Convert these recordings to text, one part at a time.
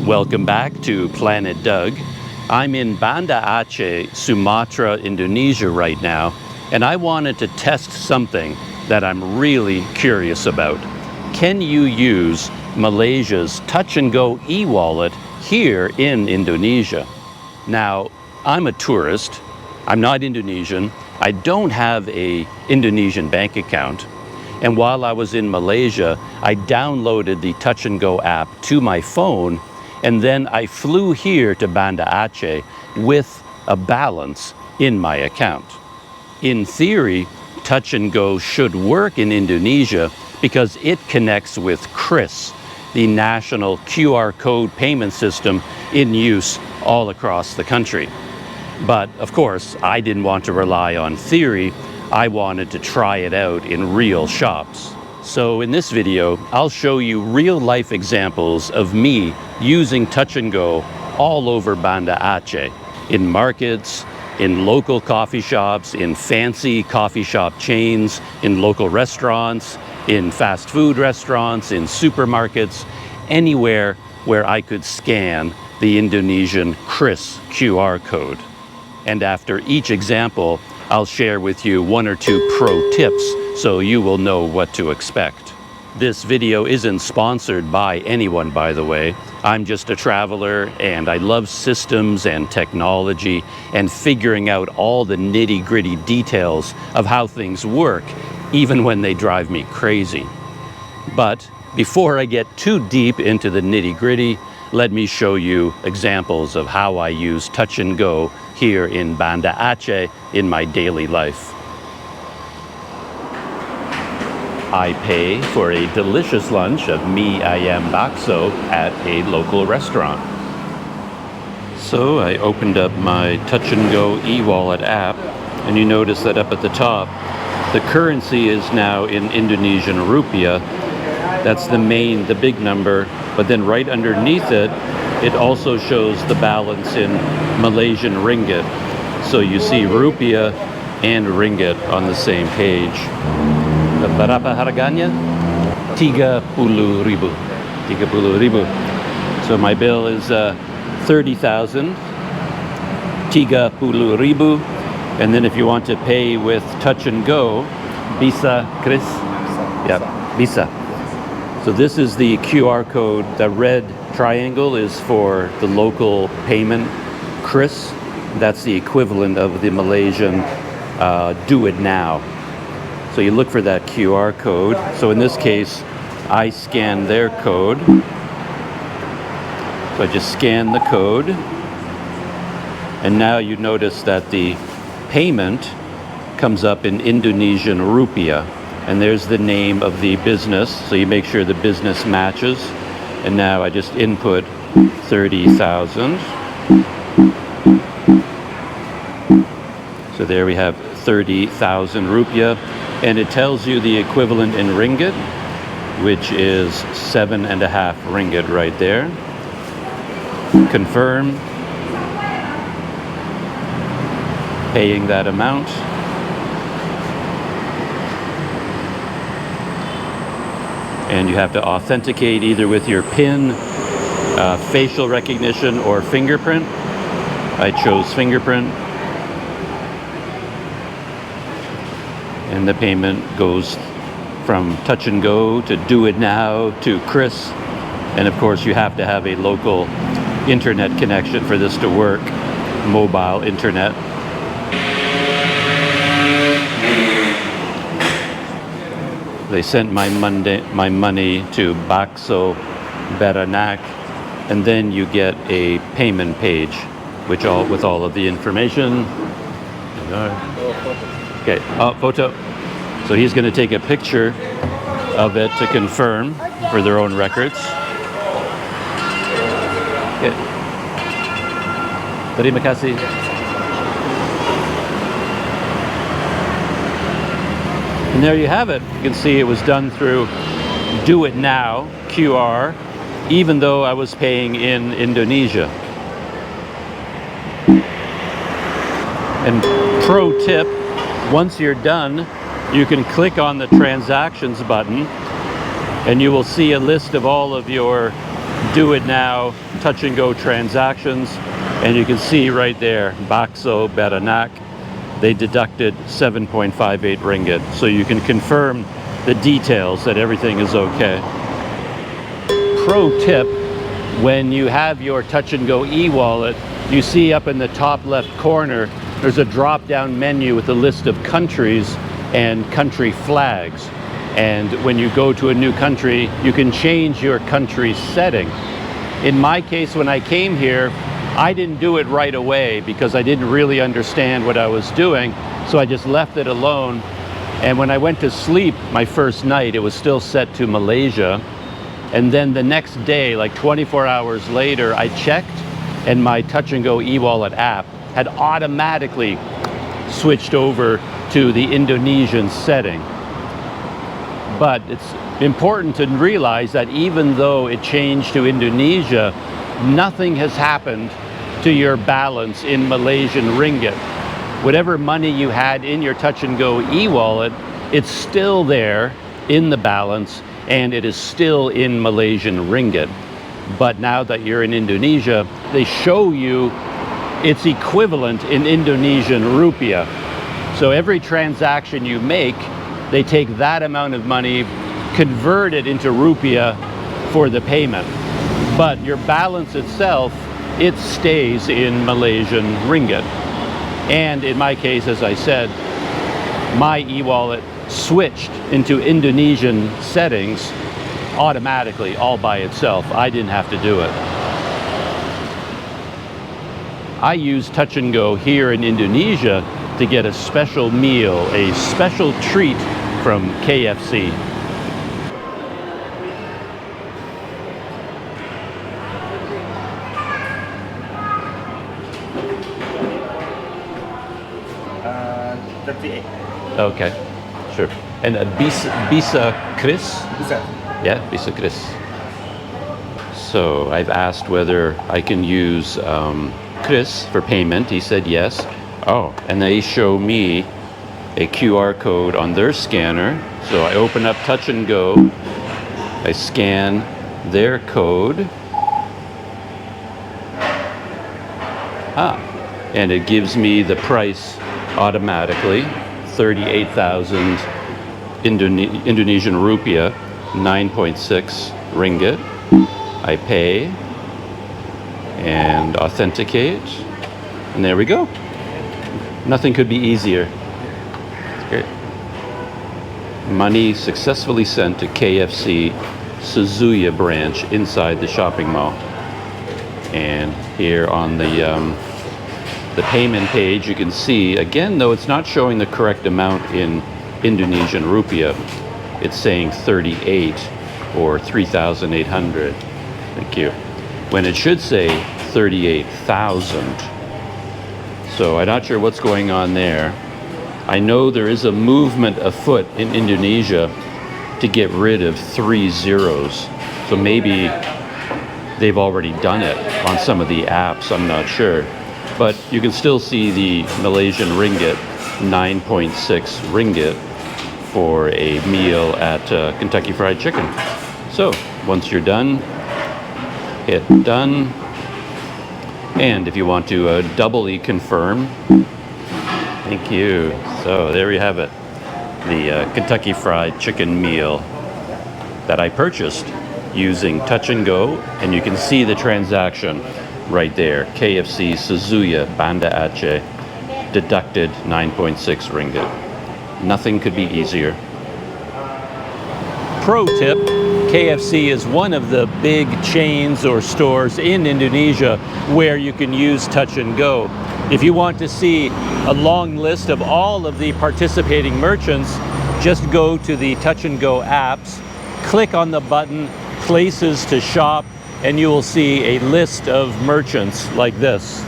Welcome back to Planet Doug. I'm in Banda Aceh, Sumatra, Indonesia right now, and I wanted to test something that I'm really curious about. Can you use Malaysia's touch-and-go e-wallet here in Indonesia? Now, I'm a tourist. I'm not Indonesian. I don't have an Indonesian bank account. And while I was in Malaysia, I downloaded the Touch and Go app to my phone, and then I flew here to Banda Aceh with a balance in my account. In theory, Touch and Go should work in Indonesia because it connects with QRIS, the national QR code payment system in use all across the country. But of course, I didn't want to rely on theory. I wanted to try it out in real shops. So in this video, I'll show you real-life examples of me using Touch and Go all over Banda Aceh, in markets, in local coffee shops, in fancy coffee shop chains, in local restaurants, in fast food restaurants, in supermarkets, anywhere where I could scan the Indonesian QRIS QR code. And after each example, I'll share with you 1 or 2 pro tips so you will know what to expect. This video isn't sponsored by anyone, by the way. I'm just a traveler and I love systems and technology and figuring out all the nitty-gritty details of how things work, even when they drive me crazy. But before I get too deep into the nitty-gritty, let me show you examples of how I use Touch and Go here in Banda Aceh in my daily life. I pay for a delicious lunch of mie ayam bakso at a local restaurant. So I opened up my Touch and Go e-wallet app, and you notice that up at the top, the currency is now in Indonesian rupiah. That's the big number, but then right underneath it, it also shows the balance in Malaysian ringgit. So you see rupiah and ringgit on the same page. Berapa harganya? 30.000. 30.000. So my bill is 30,000. 30.000. And then if you want to pay with Touch and Go, bisa, QRIS? Yeah, bisa. So this is the QR code. The red triangle is for the local payment, QRIS. That's the equivalent of the Malaysian DuitNow. So you look for that QR code. So in this case, I scan their code. So I just scan the code. And now you notice that the payment comes up in Indonesian rupiah. And there's the name of the business, so you make sure the business matches. And now I just input 30,000. So there we have 30,000 rupiah, and it tells you the equivalent in ringgit, which is 7.5 ringgit right there. Confirm. Paying that amount. And you have to authenticate either with your PIN, facial recognition, or fingerprint. I chose fingerprint. And the payment goes from Touch and Go to DuitNow to QRIS. And of course you have to have a local internet connection for this to work, mobile internet. They sent my money to Bakso Beranak, and then you get a payment page, with all of the information. Okay, photo. So he's going to take a picture of it to confirm for their own records. Okay. Terima kasih. And there you have it. You can see it was done through DuitNow QR, even though I was paying in Indonesia. And pro tip, once you're done, you can click on the transactions button and you will see a list of all of your DuitNow touch and go transactions, and you can see right there, Bakso Beranak, they deducted 7.58 ringgit. So you can confirm the details that everything is okay. Pro tip, when you have your touch and go e-wallet, you see up in the top left corner, there's a drop-down menu with a list of countries and country flags. And when you go to a new country, you can change your country setting. In my case, when I came here, I didn't do it right away because I didn't really understand what I was doing. So I just left it alone. And when I went to sleep my first night, it was still set to Malaysia. And then the next day, like 24 hours later, I checked and my touch and go e-wallet app had automatically switched over to the Indonesian setting. But it's important to realize that even though it changed to Indonesia, nothing has happened to your balance in Malaysian ringgit. Whatever money you had in your touch and go e-wallet, it's still there in the balance and it is still in Malaysian ringgit. But now that you're in Indonesia, they show you its equivalent in Indonesian rupiah. So every transaction you make, they take that amount of money, convert it into rupiah for the payment. But your balance itself, it stays in Malaysian ringgit. And in my case, as I said, my e-wallet switched into Indonesian settings automatically, all by itself. I didn't have to do it. I use touch and go here in Indonesia to get a special meal, a special treat from KFC. Okay, sure. And bisa QRIS? Bisa. Yeah, bisa QRIS. So I've asked whether I can use QRIS for payment. He said yes. Oh, and they show me a QR code on their scanner. So I open up Touch and Go. I scan their code. And it gives me the price automatically, 38,000 Indonesian rupiah, 9.6 ringgit. I pay and authenticate, and there we go. Nothing could be easier. It's great. Money successfully sent to KFC Suzuya branch inside the shopping mall. And here on the payment page, you can see, again, though it's not showing the correct amount in Indonesian rupiah, it's saying 38 or 3,800. Thank you. When it should say 38,000. So I'm not sure what's going on there. I know there is a movement afoot in Indonesia to get rid of 3 zeros. So maybe they've already done it on some of the apps, I'm not sure. But you can still see the Malaysian ringgit, 9.6 ringgit for a meal at Kentucky Fried Chicken. So once you're done, hit done. And if you want to doubly confirm, thank you. So there you have it, the Kentucky Fried Chicken meal that I purchased using Touch and Go, and you can see the transaction right there. KFC Suzuya, Banda Aceh, deducted 9.6 ringgit. Nothing could be easier. Pro tip, KFC is one of the big chains or stores in Indonesia where you can use Touch and Go. If you want to see a long list of all of the participating merchants, just go to the Touch and Go apps, click on the button Places to Shop, and you will see a list of merchants like this.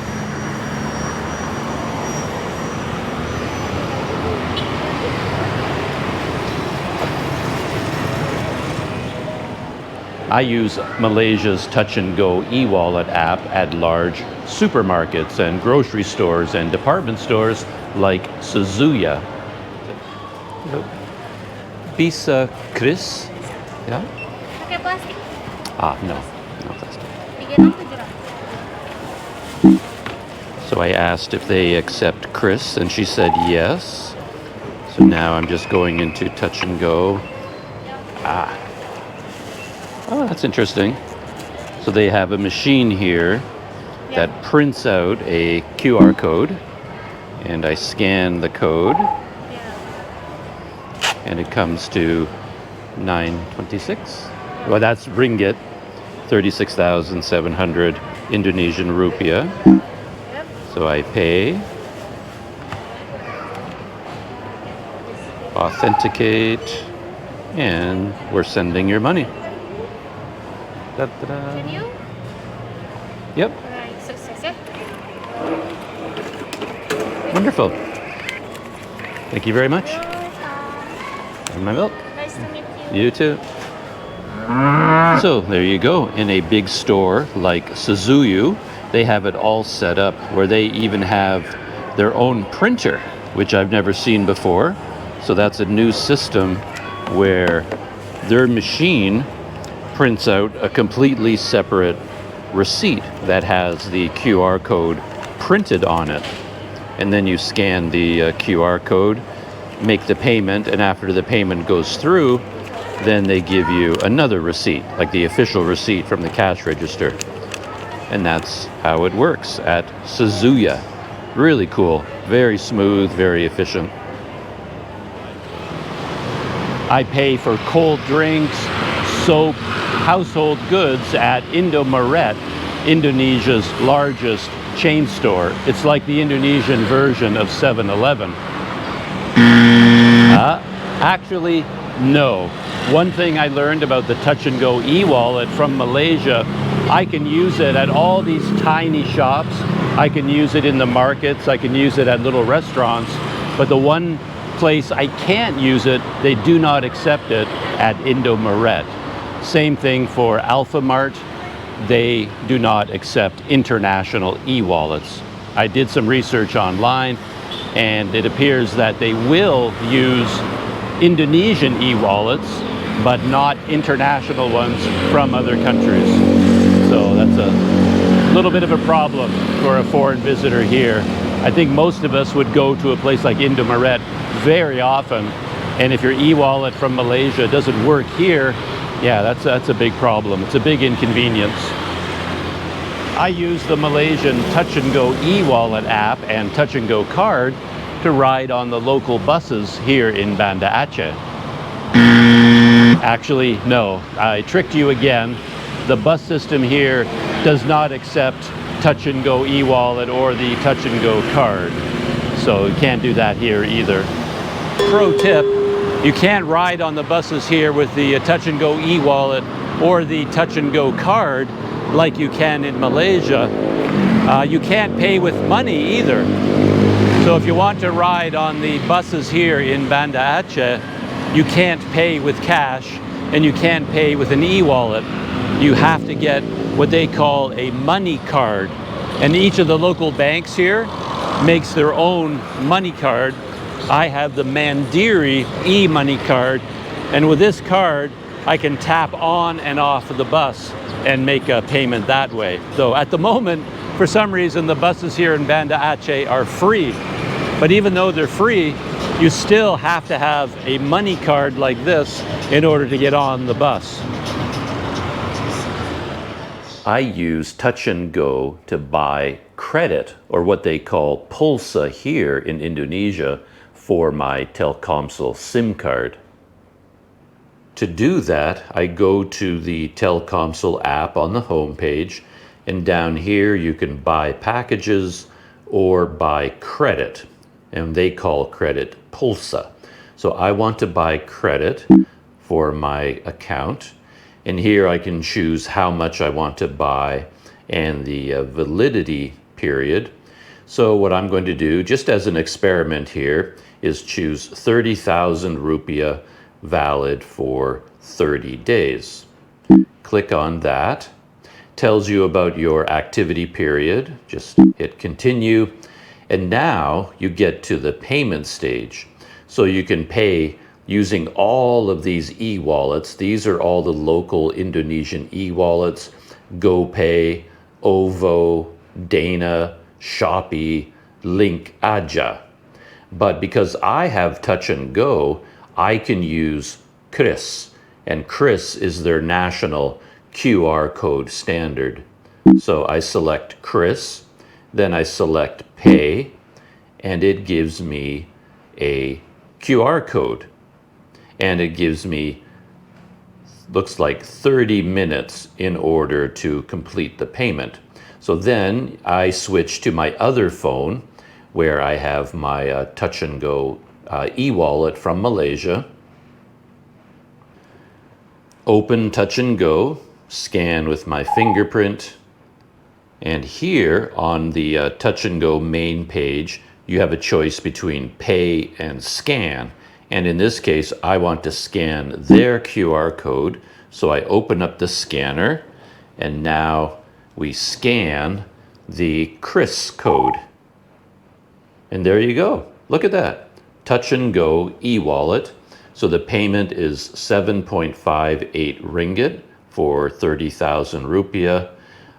I use Malaysia's Touch and Go e-wallet app at large supermarkets and grocery stores and department stores like Suzuya. Bisa QRIS? Yeah? Pakai plastik. No plastic. So I asked if they accept QRIS, and she said yes. So now I'm just going into Touch and Go. Oh, that's interesting. So they have a machine here that prints out a QR code, and I scan the code, and it comes to 926. Well, that's ringgit, 36,700 Indonesian rupiah. So I pay, authenticate, and we're sending your money. Da-da-da. Continue? Yep. Right, success. Wonderful. Thank you very much. Welcome. And my milk. Nice to meet you. You too. So there you go. In a big store like Suzuyu, they have it all set up where they even have their own printer, which I've never seen before. So that's a new system where their machine prints out a completely separate receipt that has the QR code printed on it. And then you scan the QR code, make the payment, and after the payment goes through, then they give you another receipt, like the official receipt from the cash register. And that's how it works at Suzuya. Really cool, very smooth, very efficient. I pay for cold drinks, soap, household goods at Indomaret, Indonesia's largest chain store. It's like the Indonesian version of 7-Eleven. Actually, no. One thing I learned about the Touch and Go eWallet from Malaysia, I can use it at all these tiny shops. I can use it in the markets. I can use it at little restaurants. But the one place I can't use it, they do not accept it at Indomaret. Same thing for Alphamart. They do not accept international e-wallets. I did some research online, and it appears that they will use Indonesian e-wallets, but not international ones from other countries. So that's a little bit of a problem for a foreign visitor here. I think most of us would go to a place like Indomaret very often, and if your e-wallet from Malaysia doesn't work here, yeah, that's a big problem. It's a big inconvenience. I use the Malaysian Touch and Go e-wallet app and Touch and Go card to ride on the local buses here in Banda Aceh. Actually, no, I tricked you again. The bus system here does not accept Touch and Go e-wallet or the Touch and Go card. So you can't do that here either. Pro tip, you can't ride on the buses here with the Touch and Go e-wallet or the Touch and Go card like you can in Malaysia. You can't pay with money either. So if you want to ride on the buses here in Banda Aceh, you can't pay with cash and you can't pay with an e-wallet. You have to get what they call a money card. And each of the local banks here makes their own money card. I have the Mandiri e-money card, and with this card I can tap on and off of the bus and make a payment that way. So at the moment, for some reason, the buses here in Banda Aceh are free. But even though they're free, you still have to have a money card like this in order to get on the bus. I use Touch and Go to buy credit, or what they call pulsa here in Indonesia, for my Telkomsel SIM card. To do that, I go to the Telkomsel app on the home page, and down here you can buy packages or buy credit, and they call credit pulsa. So I want to buy credit for my account, and here I can choose how much I want to buy and the validity period. So what I'm going to do, just as an experiment here, is choose 30,000 rupiah valid for 30 days. Click on that. Tells you about your activity period. Just hit continue. And now you get to the payment stage. So you can pay using all of these e-wallets. These are all the local Indonesian e-wallets: GoPay, OVO, Dana, Shopee, link aja. But because I have Touch and Go, I can use QRIS, and QRIS is their national QR code standard. So I select QRIS, then I select Pay, and it gives me a QR code. And it gives me, looks like 30 minutes in order to complete the payment. So then I switch to my other phone where I have my Touch and Go eWallet from Malaysia. Open Touch and Go, scan with my fingerprint. And here on the Touch and Go main page, you have a choice between pay and scan. And in this case, I want to scan their QR code. So I open up the scanner, and now we scan the QRIS code. And there you go. Look at that. Touch and Go eWallet. So the payment is 7.58 ringgit for 30,000 rupiah.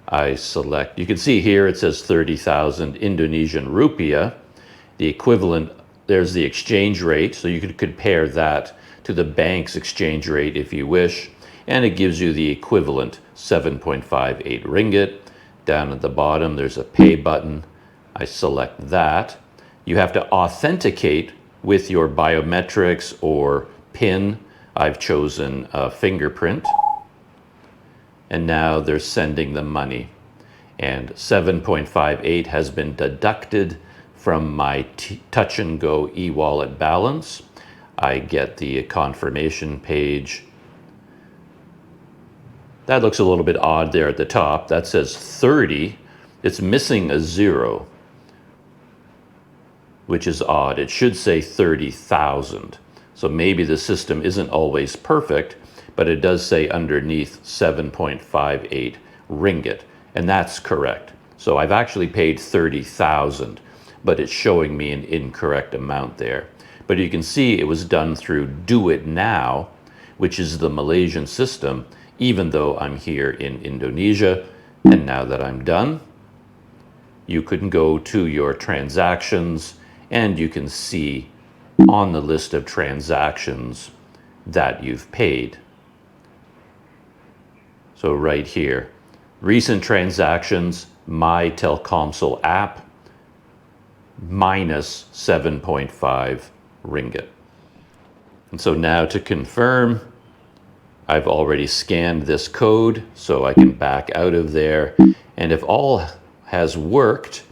I select, you can see here it says 30,000 Indonesian rupiah. The equivalent, there's the exchange rate, so you could compare that to the bank's exchange rate if you wish, and it gives you the equivalent 7.58 ringgit. Down at the bottom there's a pay button. I select that. You have to authenticate with your biometrics or PIN. I've chosen a fingerprint. And now they're sending the money. And 7.58 has been deducted from my Touch and Go eWallet balance. I get the confirmation page. That looks a little bit odd there at the top. That says 30. It's missing a 0, which is odd. It should say 30,000. So maybe the system isn't always perfect, but it does say underneath 7.58 ringgit, and that's correct. So I've actually paid 30,000, but it's showing me an incorrect amount there. But you can see it was done through DuitNow, which is the Malaysian system, even though I'm here in Indonesia. And now that I'm done, you can go to your transactions, and you can see on the list of transactions that you've paid. So right here, recent transactions, my Telkomsel app, minus 7.5 ringgit. And so now to confirm, I've already scanned this code, so I can back out of there. And if all has worked,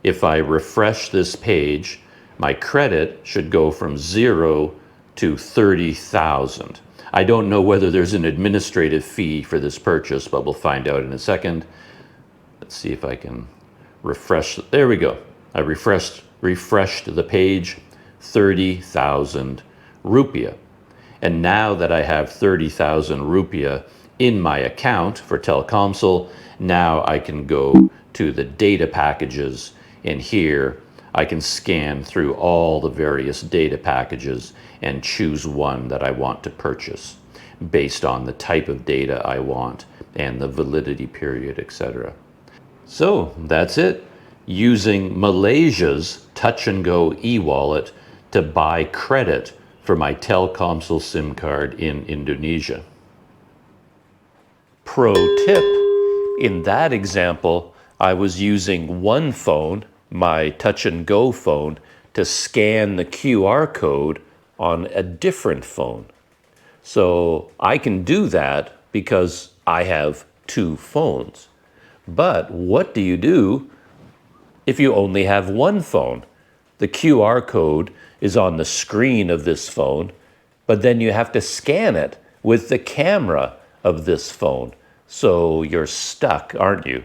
if I refresh this page, my credit should go from 0 to 30,000. I don't know whether there's an administrative fee for this purchase, but we'll find out in a second. Let's see if I can refresh. There we go. I refreshed the page, 30,000 rupiah. And now that I have 30,000 rupiah in my account for Telkomsel, now I can go to the data packages, and here I can scan through all the various data packages and choose one that I want to purchase based on the type of data I want and the validity period, etc. So that's it. Using Malaysia's Touch and Go eWallet to buy credit for my Telkomsel SIM card in Indonesia. Pro tip, in that example, I was using one phone, my Touch and Go phone, to scan the QR code on a different phone. So I can do that because I have two phones. But what do you do if you only have one phone? The QR code is on the screen of this phone, but then you have to scan it with the camera of this phone. So you're stuck, aren't you?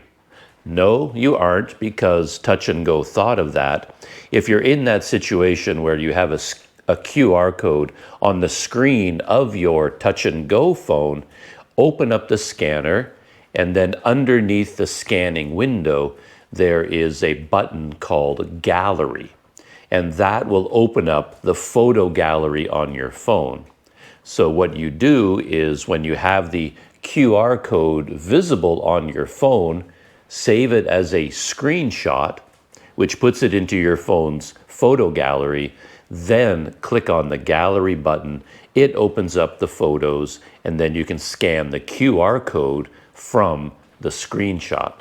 No, you aren't, because Touch and Go thought of that. If you're in that situation where you have a QR code on the screen of your Touch and Go phone, open up the scanner, and then underneath the scanning window, there is a button called Gallery. And that will open up the photo gallery on your phone. So what you do is when you have the QR code visible on your phone, save it as a screenshot, which puts it into your phone's photo gallery. Then click on the gallery button. It opens up the photos, and then you can scan the QR code from the screenshot.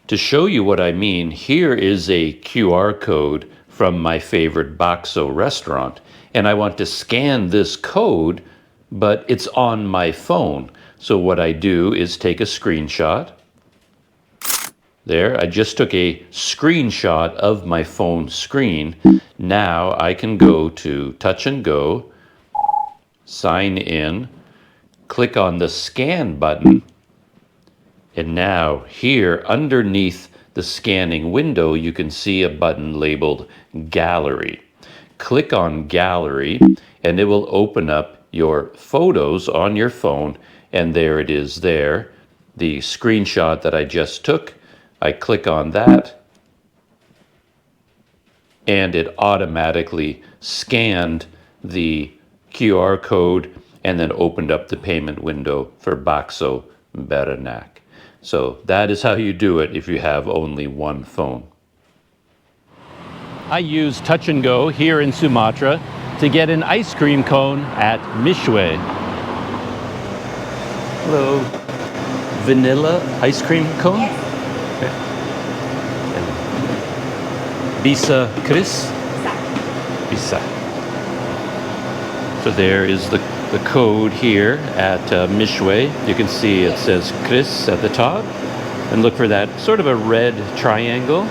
To show you what I mean, here is a QR code from my favorite bakso restaurant, and I want to scan this code, but it's on my phone. So what I do is take a screenshot. There, I just took a screenshot of my phone screen. Now I can go to Touch and Go, sign in, click on the scan button, and now here underneath the scanning window, you can see a button labeled Gallery. Click on Gallery, and it will open up your photos on your phone, and there it is there. The screenshot that I just took, I click on that, and it automatically scanned the QR code and then opened up the payment window for Bakso Beranak. So that is how you do it if you have only one phone. I use Touch and Go here in Sumatra to get an ice cream cone at Mishwe. Hello. Vanilla ice cream cone? Okay. Bisa QRIS? Bisa. So there is the code here at Mishwe. You can see it says QRIS at the top. And look for that sort of a red triangle.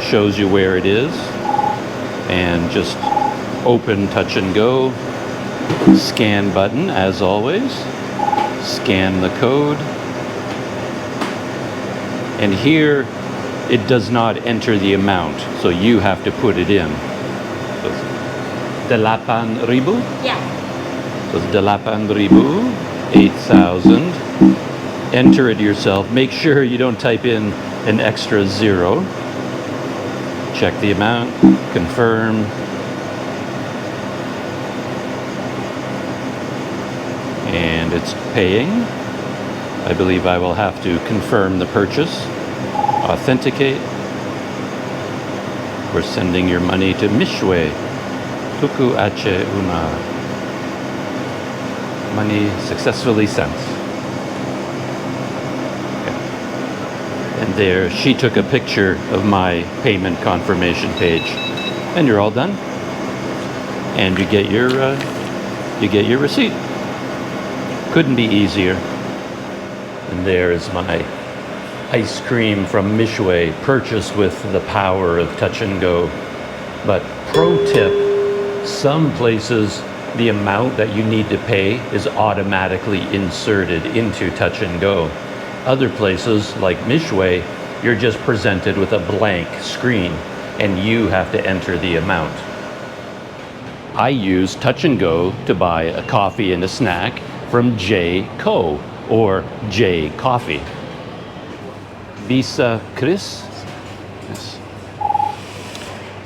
Shows you where it is. And just open Touch and Go. Scan button as always. Scan the code. And here it does not enter the amount, so you have to put it in. So it's 8,000? Yeah. So it's 8,000, 8,000. Enter it yourself. Make sure you don't type in an extra zero. Check the amount, confirm. And it's paying. I believe I will have to confirm the purchase. Authenticate. We're sending your money to Mishwe. Tuku Aceh Una. Money successfully sent. Okay. And there, she took a picture of my payment confirmation page. And you're all done. And you get your receipt. Couldn't be easier. And there is my ice cream from Mishwe, purchased with the power of Touch and Go. But pro tip, some places the amount that you need to pay is automatically inserted into Touch and Go. Other places, like Mishwe, you're just presented with a blank screen and you have to enter the amount. I use Touch and Go to buy a coffee and a snack from J Co or J Coffee. Bisa QRIS? Yes.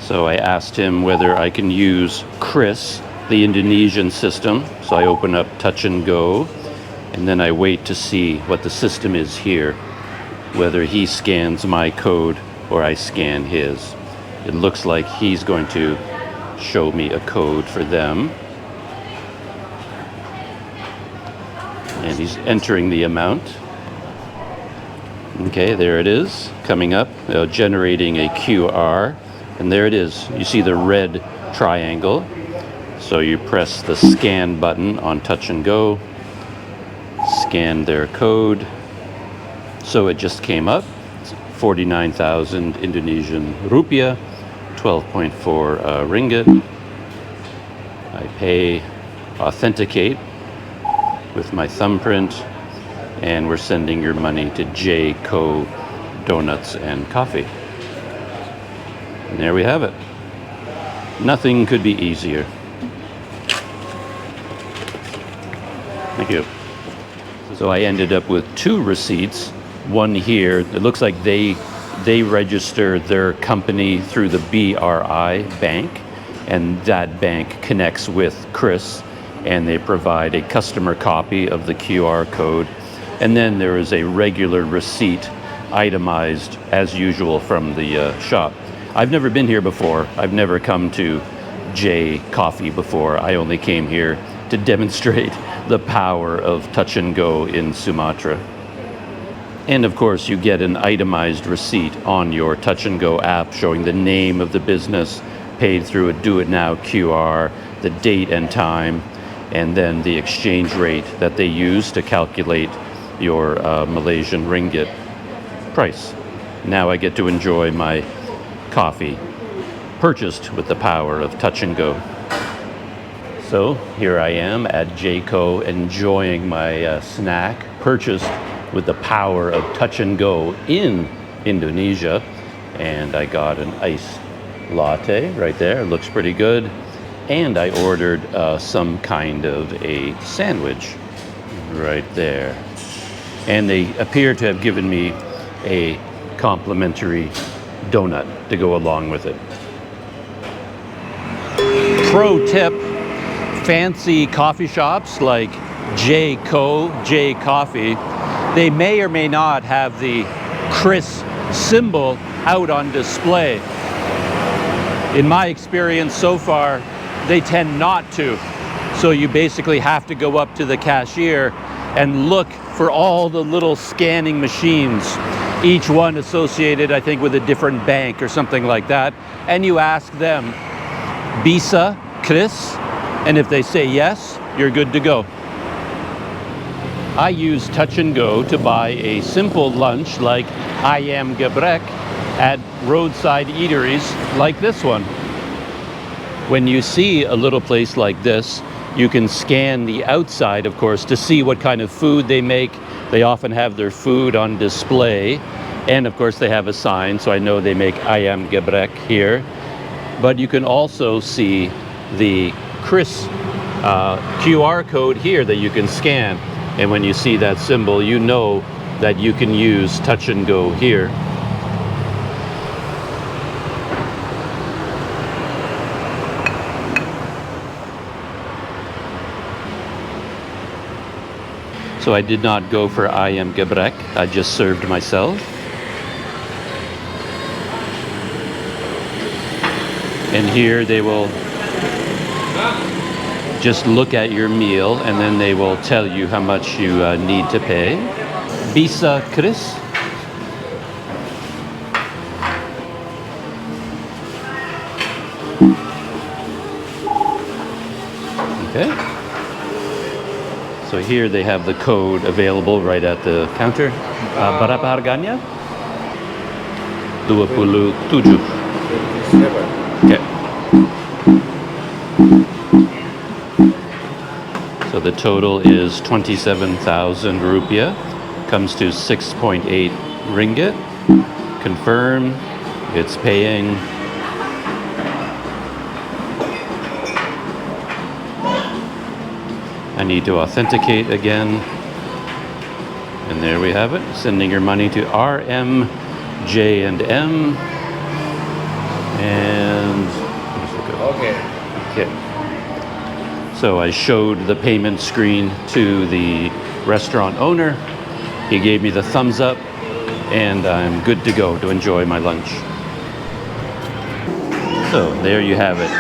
So I asked him whether I can use QRIS, the Indonesian system. So I open up Touch and Go, and then I wait to see what the system is here, whether he scans my code or I scan his. It looks like he's going to show me a code for them. And he's entering the amount. Okay, there it is, coming up, generating a QR. And there it is. You see the red triangle. So you press the scan button on Touch and Go, scan their code. So it just came up, 49,000 Indonesian rupiah, 12.4 ringgit. I pay, authenticate with my thumbprint, and we're sending your money to J Co Donuts and Coffee. And there we have it. Nothing could be easier. Thank you. So I ended up with two receipts. One here, it looks like they register their company through the BRI bank, and that bank connects with QRIS, and they provide a customer copy of the QR code. And then there is a regular receipt itemized as usual from the shop. I've never been here before. I've never come to J Coffee before. I only came here to demonstrate the power of touch and go in Sumatra. And of course, you get an itemized receipt on your touch and go app showing the name of the business, paid through a DuitNow QR, the date and time, and then the exchange rate that they use to calculate your Malaysian ringgit price. Now I get to enjoy my coffee purchased with the power of touch and go. So here I am at Jco enjoying my snack purchased with the power of touch and go in Indonesia. And I got an iced latte right there. It looks pretty good. And I ordered some kind of a sandwich right there. And they appear to have given me a complimentary donut to go along with it. Pro tip, fancy coffee shops like J Coffee, they may or may not have the QRIS symbol out on display. In my experience so far, they tend not to. So you basically have to go up to the cashier and look for all the little scanning machines, each one associated, I think, with a different bank or something like that. And you ask them, Bisa, QRIS? And if they say yes, you're good to go. I use touch and go to buy a simple lunch like ayam geprek at roadside eateries like this one. When you see a little place like this, you can scan the outside, of course, to see what kind of food they make. They often have their food on display. And of course, they have a sign, so I know they make ayam geprek here. But you can also see the QRIS QR code here that you can scan. And when you see that symbol, you know that you can use touch and go here. So I did not go for ayam geprek. I just served myself. And here they will just look at your meal and then they will tell you how much you need to pay. Bisa QRIS? Okay. So here they have the code available right at the counter. Berapa harganya? 27. Okay. So the total is 27,000 rupiah. Comes to 6.8 ringgit. Confirm. It's paying. I need to authenticate again. And there we have it. Sending your money to RM, J and M. And okay. So I showed the payment screen to the restaurant owner. He gave me the thumbs up, and I'm good to go to enjoy my lunch. So there you have it.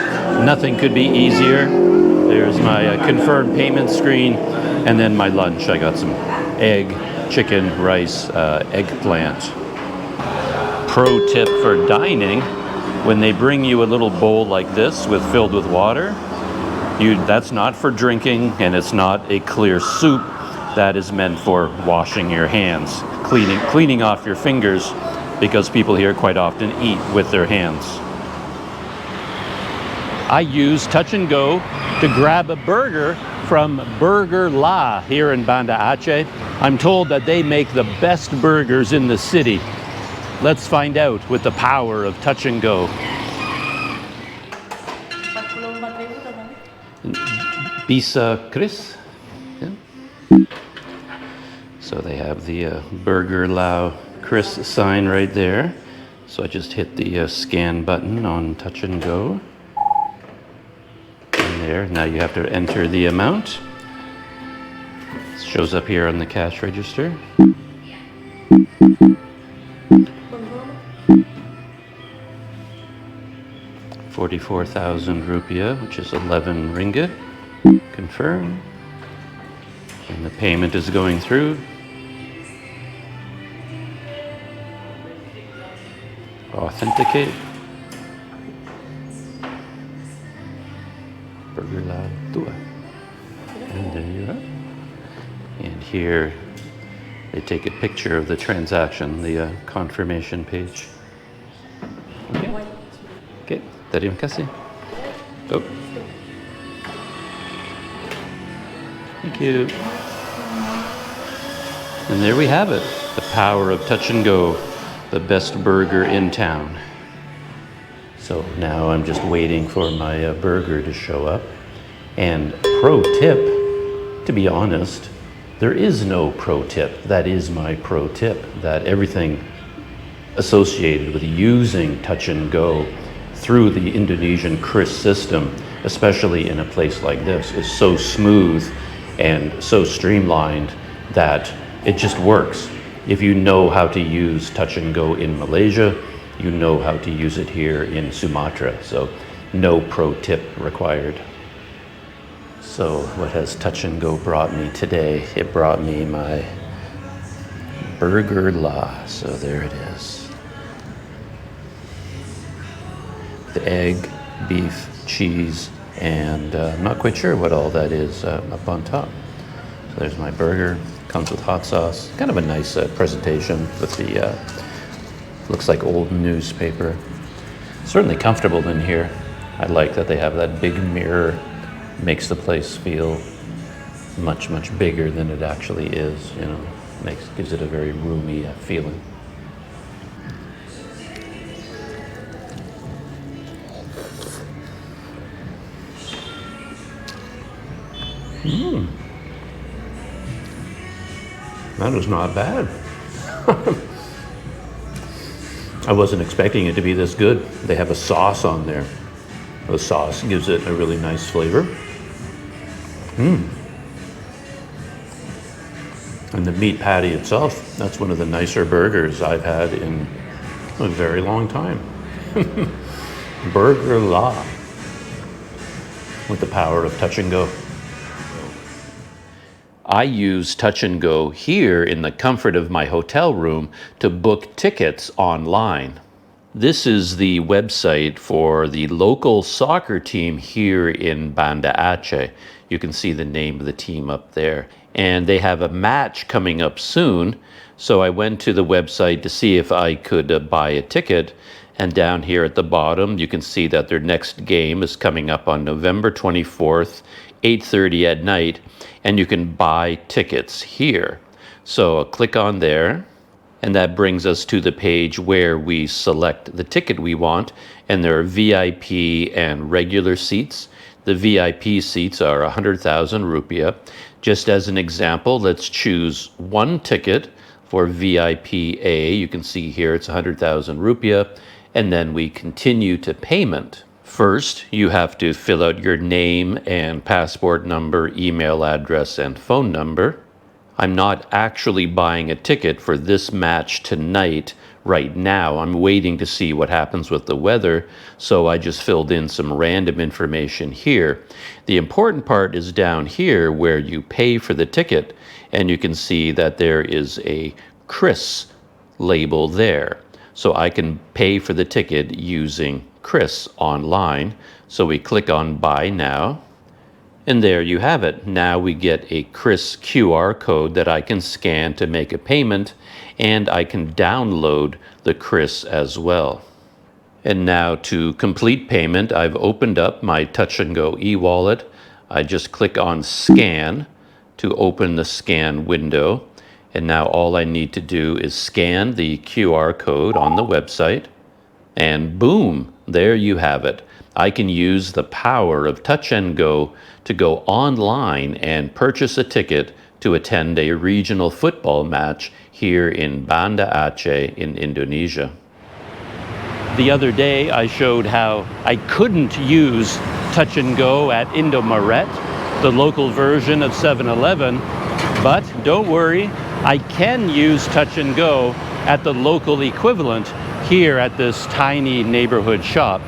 Nothing could be easier. There's my confirmed payment screen, and then my lunch. I got some egg, chicken, rice, eggplant. Pro tip for dining, when they bring you a little bowl like this filled with water, that's not for drinking, and it's not a clear soup. That is meant for washing your hands, cleaning off your fingers, because people here quite often eat with their hands. I use touch and go to grab a burger from Burger La here in Banda Aceh. I'm told that they make the best burgers in the city. Let's find out with the power of touch and go. Bisa QRIS. Yeah. So they have the Burger La QRIS sign right there. So I just hit the scan button on touch and go. And there, now you have to enter the amount. It shows up here on the cash register. 44,000 rupiah, which is 11 ringgit. Confirm. And the payment is going through. Authenticate. Burger La Tua. And there you are. And here they take a picture of the transaction, the confirmation page. Okay. Okay. Terima kasih. Oh. Thank you. And there we have it. The power of touch and go. The best burger in town. So now I'm just waiting for my burger to show up. And pro tip, to be honest, there is no pro tip. That is my pro tip, that everything associated with using touch and go through the Indonesian QRIS system, especially in a place like this, is so smooth and so streamlined that it just works. If you know how to use touch and go in Malaysia, you know how to use it here in Sumatra. So no pro tip required. So what has touch and go brought me today? It brought me my Burger La. So there it is. The egg, beef, cheese, and I'm not quite sure what all that is up on top. So there's my burger. Comes with hot sauce. Kind of a nice presentation with the, looks like old newspaper. Certainly comfortable in here. I like that they have that big mirror. Makes the place feel much, much bigger than it actually is. You know, gives it a very roomy feeling. That was not bad. I wasn't expecting it to be this good. They have a sauce on there. The sauce gives it a really nice flavor. And the meat patty itself, that's one of the nicer burgers I've had in a very long time. Burger La, with the power of touch and go. I use touch and go here in the comfort of my hotel room to book tickets online. This is the website for the local soccer team here in Banda Aceh. You can see the name of the team up there. And they have a match coming up soon. So I went to the website to see if I could buy a ticket. And down here at the bottom, you can see that their next game is coming up on November 24th, 8:30 at night. And you can buy tickets here. So I'll click on there. And that brings us to the page where we select the ticket we want. And there are VIP and regular seats. The VIP seats are 100,000 rupiah. Just as an example, let's choose one ticket for VIP A. You can see here it's 100,000 rupiah. And then we continue to payment. First, you have to fill out your name and passport number, email address, and phone number. I'm not actually buying a ticket for this match tonight, right now. I'm waiting to see what happens with the weather, so I just filled in some random information here. The important part is down here where you pay for the ticket, and you can see that there is a QRIS label there. So I can pay for the ticket using QRIS online. So we click on Buy Now. And there you have it. Now we get a QRIS QR code that I can scan to make a payment, and I can download the QRIS as well. And now to complete payment, I've opened up my Touch and Go eWallet. I just click on Scan to open the scan window. And now all I need to do is scan the QR code on the website. And boom, there you have it. I can use the power of Touch and Go to go online and purchase a ticket to attend a regional football match here in Banda Aceh in Indonesia. The other day I showed how I couldn't use Touch and Go at Indomaret, the local version of 7-Eleven, but don't worry, I can use Touch and Go at the local equivalent here at this tiny neighborhood shop.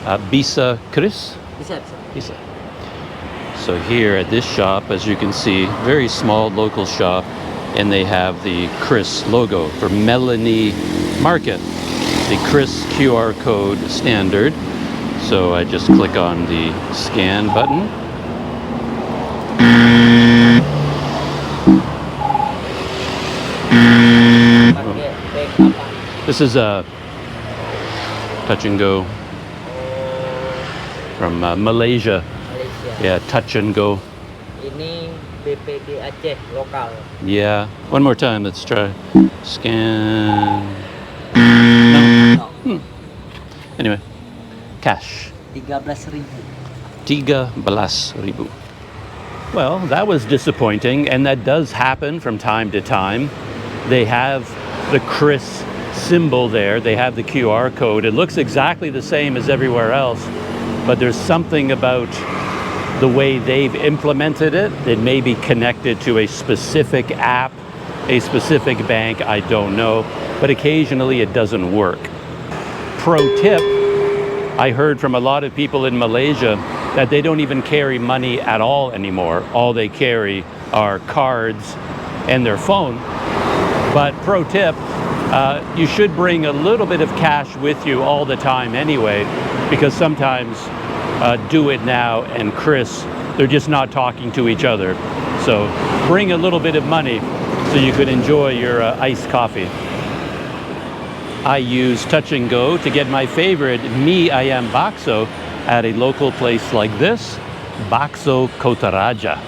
Bisa QRIS? Bisa, bisa. Bisa. So here at this shop, as you can see, very small local shop, and they have the QRIS logo for Melanie Market, the QRIS QR code standard. So I just click on the scan button. Pakai bank apa? This is a touch and go from Malaysia. Malaysia. Yeah, touch and go. Ini BPD Aceh lokal. Yeah. One more time. Let's try. Scan. No. Anyway, cash. 13.000. 13,000. Well, that was disappointing, and that does happen from time to time. They have the QRIS symbol there. They have the QR code. It looks exactly the same as everywhere else, but there's something about the way they've implemented it. It may be connected to a specific app, a specific bank, I don't know, but occasionally it doesn't work. Pro tip, I heard from a lot of people in Malaysia that they don't even carry money at all anymore. All they carry are cards and their phone. But pro tip, you should bring a little bit of cash with you all the time anyway, because sometimes DuitNow and QRIS, they're just not talking to each other. So bring a little bit of money so you could enjoy your iced coffee. I use Touch and Go to get my favorite mie ayam bakso at a local place like this, Bakso Kotaraja.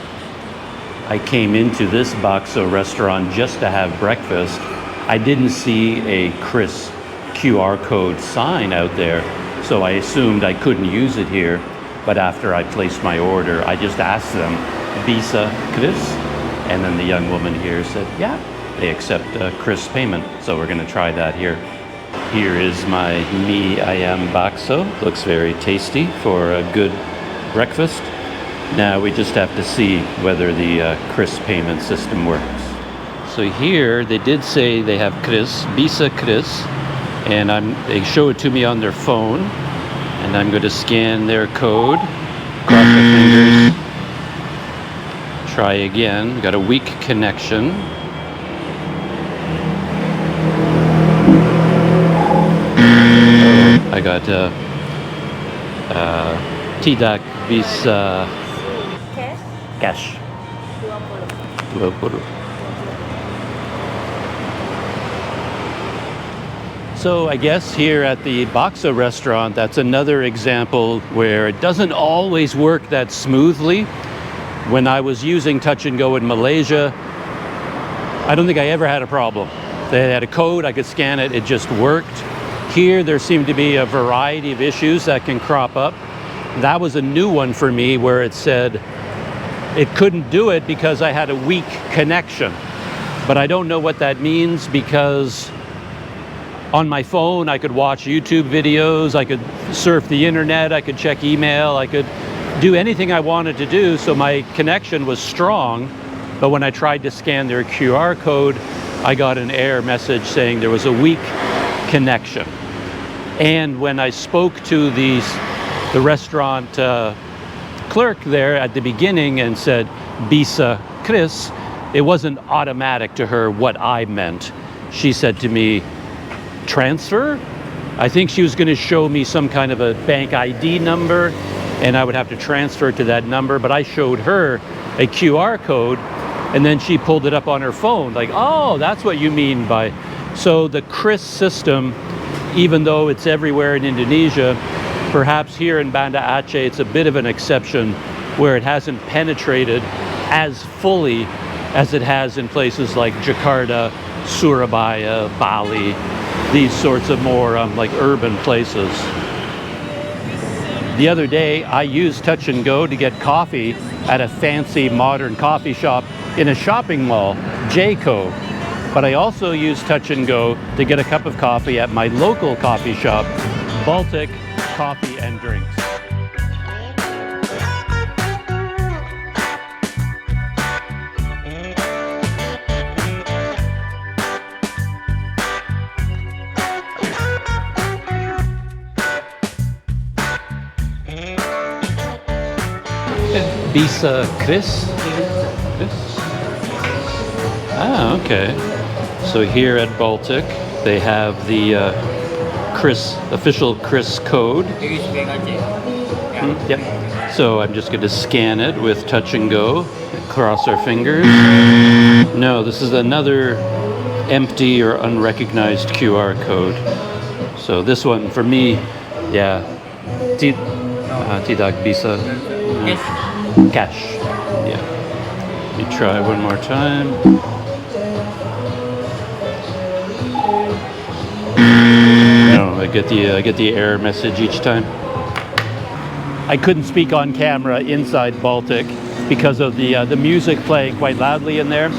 I came into this bakso restaurant just to have breakfast. I didn't see a QRIS QR code sign out there, so I assumed I couldn't use it here. But after I placed my order, I just asked them, Bisa QRIS? And then the young woman here said, yeah, they accept QRIS payment, so we're gonna try that here. Here is my mie ayam bakso. Looks very tasty for a good breakfast. Now we just have to see whether the QRIS payment system works. So here they did say they have QRIS, Bisa QRIS, and they show it to me on their phone, and I'm going to scan their code. Cross my fingers. Try again. Got a weak connection. I got tidak bisa Cash? cash. 20. So I guess here at the Bakso restaurant, that's another example where it doesn't always work that smoothly. When I was using Touch and Go in Malaysia, I don't think I ever had a problem. They had a code, I could scan it, it just worked. Here, there seemed to be a variety of issues that can crop up. That was a new one for me where it said it couldn't do it because I had a weak connection. But I don't know what that means because on my phone, I could watch YouTube videos, I could surf the internet, I could check email, I could do anything I wanted to do, so my connection was strong. But when I tried to scan their QR code, I got an error message saying there was a weak connection. And when I spoke to the restaurant clerk there at the beginning and said, Bisa QRIS, it wasn't automatic to her what I meant. She said to me, transfer? I think she was going to show me some kind of a bank ID number and I would have to transfer to that number, but I showed her a QR code and then she pulled it up on her phone like, oh, that's what you mean by... So the QRIS system, even though it's everywhere in Indonesia, perhaps here in Banda Aceh it's a bit of an exception where it hasn't penetrated as fully as it has in places like Jakarta, Surabaya, Bali, these sorts of more like urban places. The other day I used Touch and Go to get coffee at a fancy modern coffee shop in a shopping mall, Jayco. But I also used Touch and Go to get a cup of coffee at my local coffee shop, Baltic Coffee and Drinks. Visa QRIS? Ah, okay. So here at Baltic, they have the QRIS, official QRIS code. QRIS Bank Aceh. Yep. So I'm just going to scan it with touch and go, cross our fingers. No, this is another empty or unrecognized QR code. So this one for me, yeah, tidak bisa. Yes. Cash. Yeah. Let me try one more time. No, I get the error message each time. I couldn't speak on camera inside Baltic because of the music playing quite loudly in there.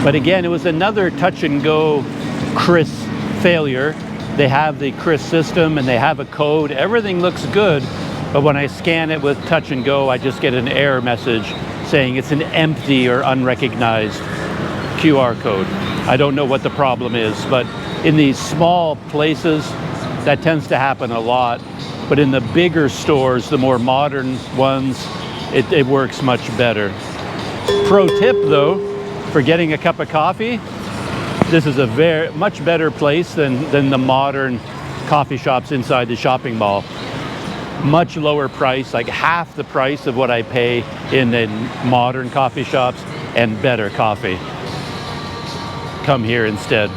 But again, it was another touch and go QRIS failure. They have the QRIS system and they have a code. Everything looks good, but when I scan it with touch and go, I just get an error message saying it's an empty or unrecognized QR code. I don't know what the problem is, but in these small places, that tends to happen a lot. But in the bigger stores, the more modern ones, it works much better. Pro tip though, for getting a cup of coffee, this is a much better place than the modern coffee shops inside the shopping mall. Much lower price, like half the price of what I pay in modern coffee shops, and better coffee. Come here instead.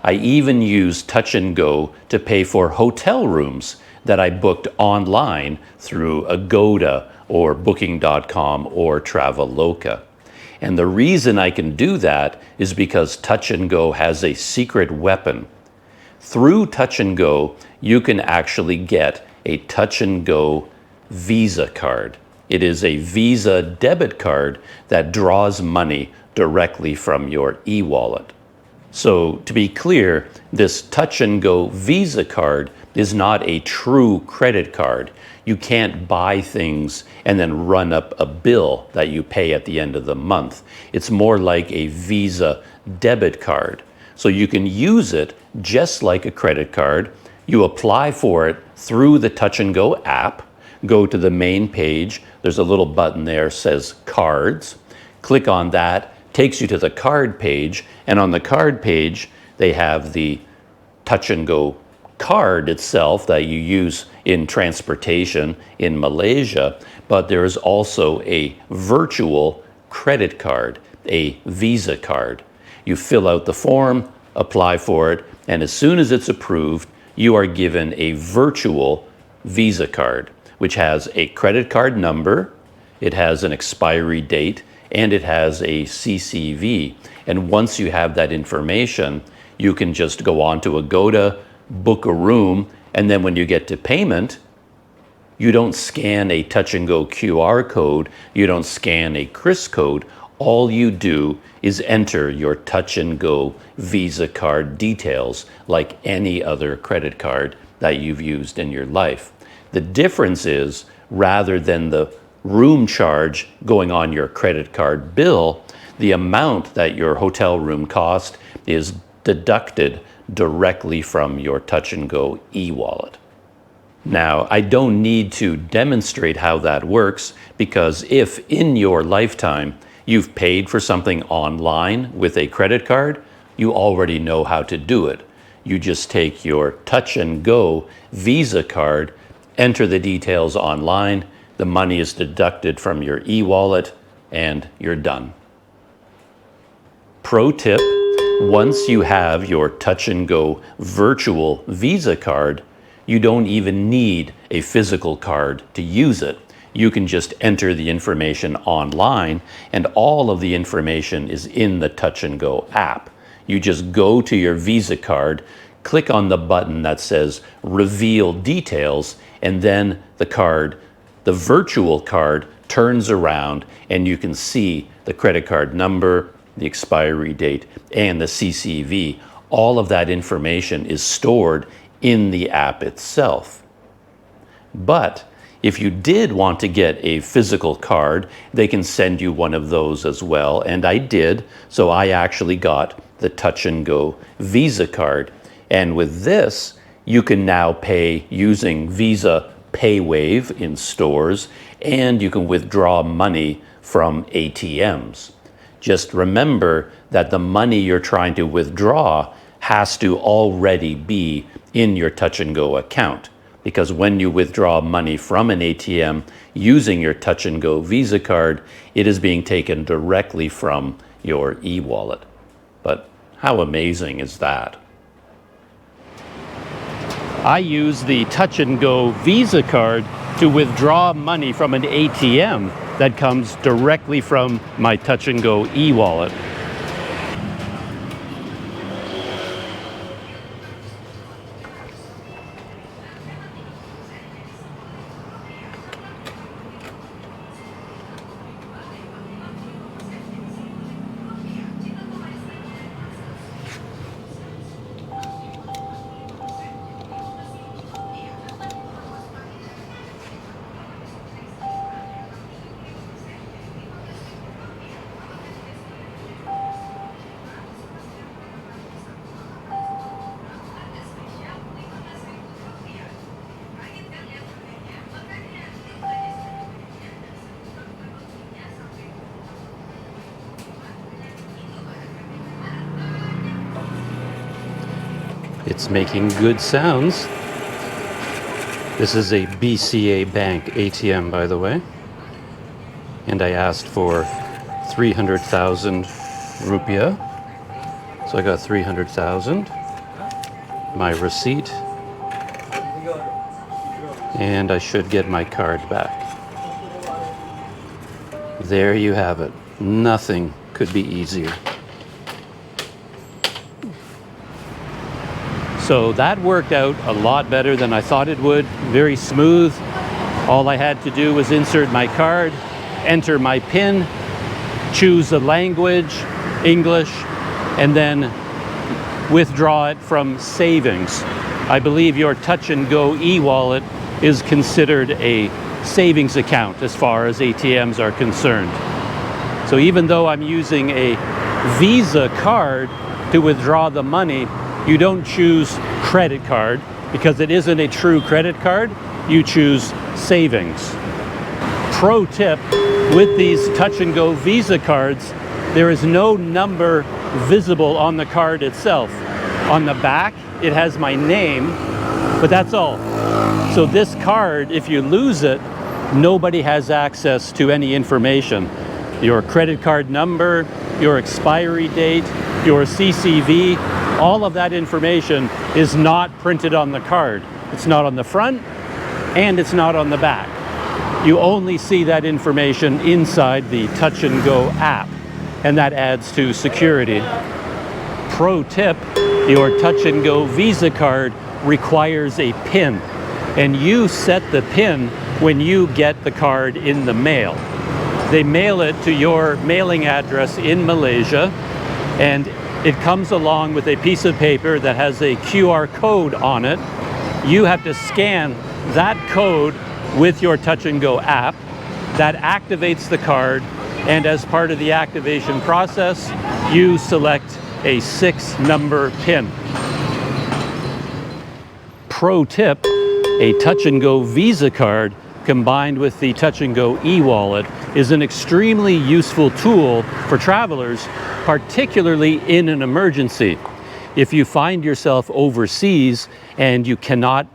I even use touch and go to pay for hotel rooms that I booked online through Agoda or Booking.com or Traveloka. And the reason I can do that is because touch and go has a secret weapon. Through touch and go, you can actually get a touch and go Visa card. It is a Visa debit card that draws money directly from your eWallet. So to be clear, this touch and go Visa card is not a true credit card. You can't buy things and then run up a bill that you pay at the end of the month. It's more like a Visa debit card. So you can use it just like a credit card. You apply for it through the touch and go app, go to the main page. There's a little button there that says cards. Click on that. Takes you to the card page, and on the card page they have the touch and go card itself that you use in transportation in Malaysia, but there is also a virtual credit card, a Visa card. You fill out the form, apply for it, and as soon as it's approved, you are given a virtual Visa card, which has a credit card number, it has an expiry date, and it has a CCV. And once you have that information, you can just go on to Agoda, book a room, and then when you get to payment, you don't scan a touch and go QR code, you don't scan a QRIS code. All you do is enter your touch and go Visa card details like any other credit card that you've used in your life. The difference is, rather than the room charge going on your credit card bill, the amount that your hotel room cost is deducted directly from your touch and go e-wallet. Now, I don't need to demonstrate how that works, because if in your lifetime you've paid for something online with a credit card, you already know how to do it. You just take your touch and go Visa card, enter the details online, the money is deducted from your e-wallet, and you're done. Pro tip, once you have your touch and go virtual Visa card, you don't even need a physical card to use it. You can just enter the information online, and all of the information is in the touch and go app. You just go to your Visa card, click on the button that says reveal details, and then the virtual card turns around and you can see the credit card number, the expiry date, and the CCV. All of that information is stored in the app itself. But if you did want to get a physical card, they can send you one of those as well, and I did. So I actually got the touch and go Visa card, and with this you can now pay using Visa PayWave in stores, and you can withdraw money from ATMs. Just remember that the money you're trying to withdraw has to already be in your Touch 'n Go account, because when you withdraw money from an ATM using your Touch 'n Go Visa card, it is being taken directly from your eWallet. But how amazing is that? I use the Touch 'n Go Visa card to withdraw money from an ATM that comes directly from my Touch 'n Go eWallet. It's making good sounds. This is a BCA Bank ATM, by the way. And I asked for 300,000 rupiah. So I got 300,000. My receipt. And I should get my card back. There you have it. Nothing could be easier. So that worked out a lot better than I thought it would. Very smooth. All I had to do was insert my card, enter my PIN, choose a language, English, and then withdraw it from savings. I believe your Touch 'n Go eWallet is considered a savings account as far as ATMs are concerned. So even though I'm using a Visa card to withdraw the money, you don't choose credit card because it isn't a true credit card. You choose savings. Pro tip, with these Touch 'n Go Visa cards, there is no number visible on the card itself. On the back, it has my name, but that's all. So this card, if you lose it, nobody has access to any information. Your credit card number, your expiry date, your CCV, all of that information is not printed on the card. It's not on the front and it's not on the back. You only see that information inside the Touch 'n Go app, and that adds to security. Pro tip, your Touch 'n Go Visa card requires a PIN, and you set the PIN when you get the card in the mail. They mail it to your mailing address in Malaysia, and it comes along with a piece of paper that has a QR code on it. You have to scan that code with your Touch 'n Go app. That activates the card, and as part of the activation process, you select a 6-number PIN. Pro tip, a Touch 'n Go Visa card combined with the Touch 'n Go eWallet is an extremely useful tool for travelers, particularly in an emergency. If you find yourself overseas and you cannot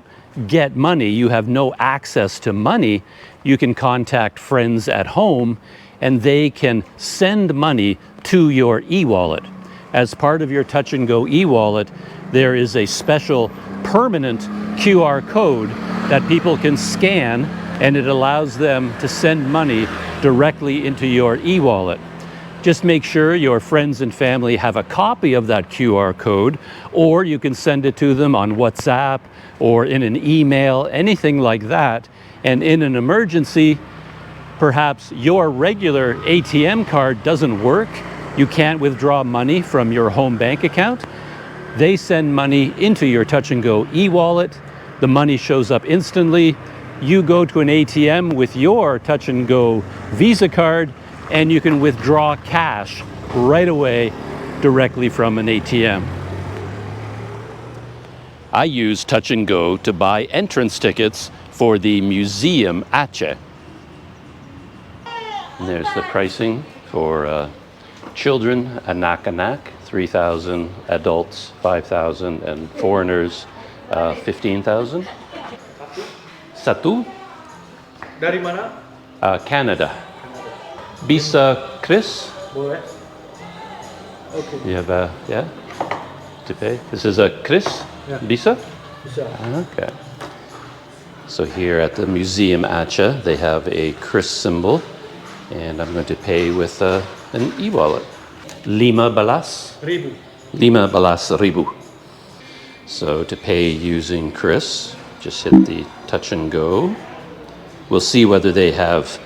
get money, you have no access to money, you can contact friends at home and they can send money to your eWallet. As part of your Touch 'n Go eWallet, there is a special permanent QR code that people can scan, and it allows them to send money directly into your eWallet. Just make sure your friends and family have a copy of that QR code, or you can send it to them on WhatsApp or in an email, anything like that. And in an emergency, perhaps your regular ATM card doesn't work, you can't withdraw money from your home bank account. They send money into your Touch 'n Go eWallet, the money shows up instantly, you go to an ATM with your Touch 'n Go Visa card, and you can withdraw cash right away directly from an ATM. I use Touch 'n Go to buy entrance tickets for the Museum Aceh. And there's the pricing for children, anak-anak, 3,000, adults, 5,000, and foreigners, 15,000. Satu, Dari mana? Canada. Bisa QRIS? Boleh. Oke. You have yeah, to pay. This is a QRIS? Yeah. Bisa? Bisa. Okay. So here at the Museum Aceh, they have a QRIS symbol, and I'm going to pay with an eWallet. 15,000. 15,000. So to pay using QRIS, just hit the touch and go. We'll see whether they have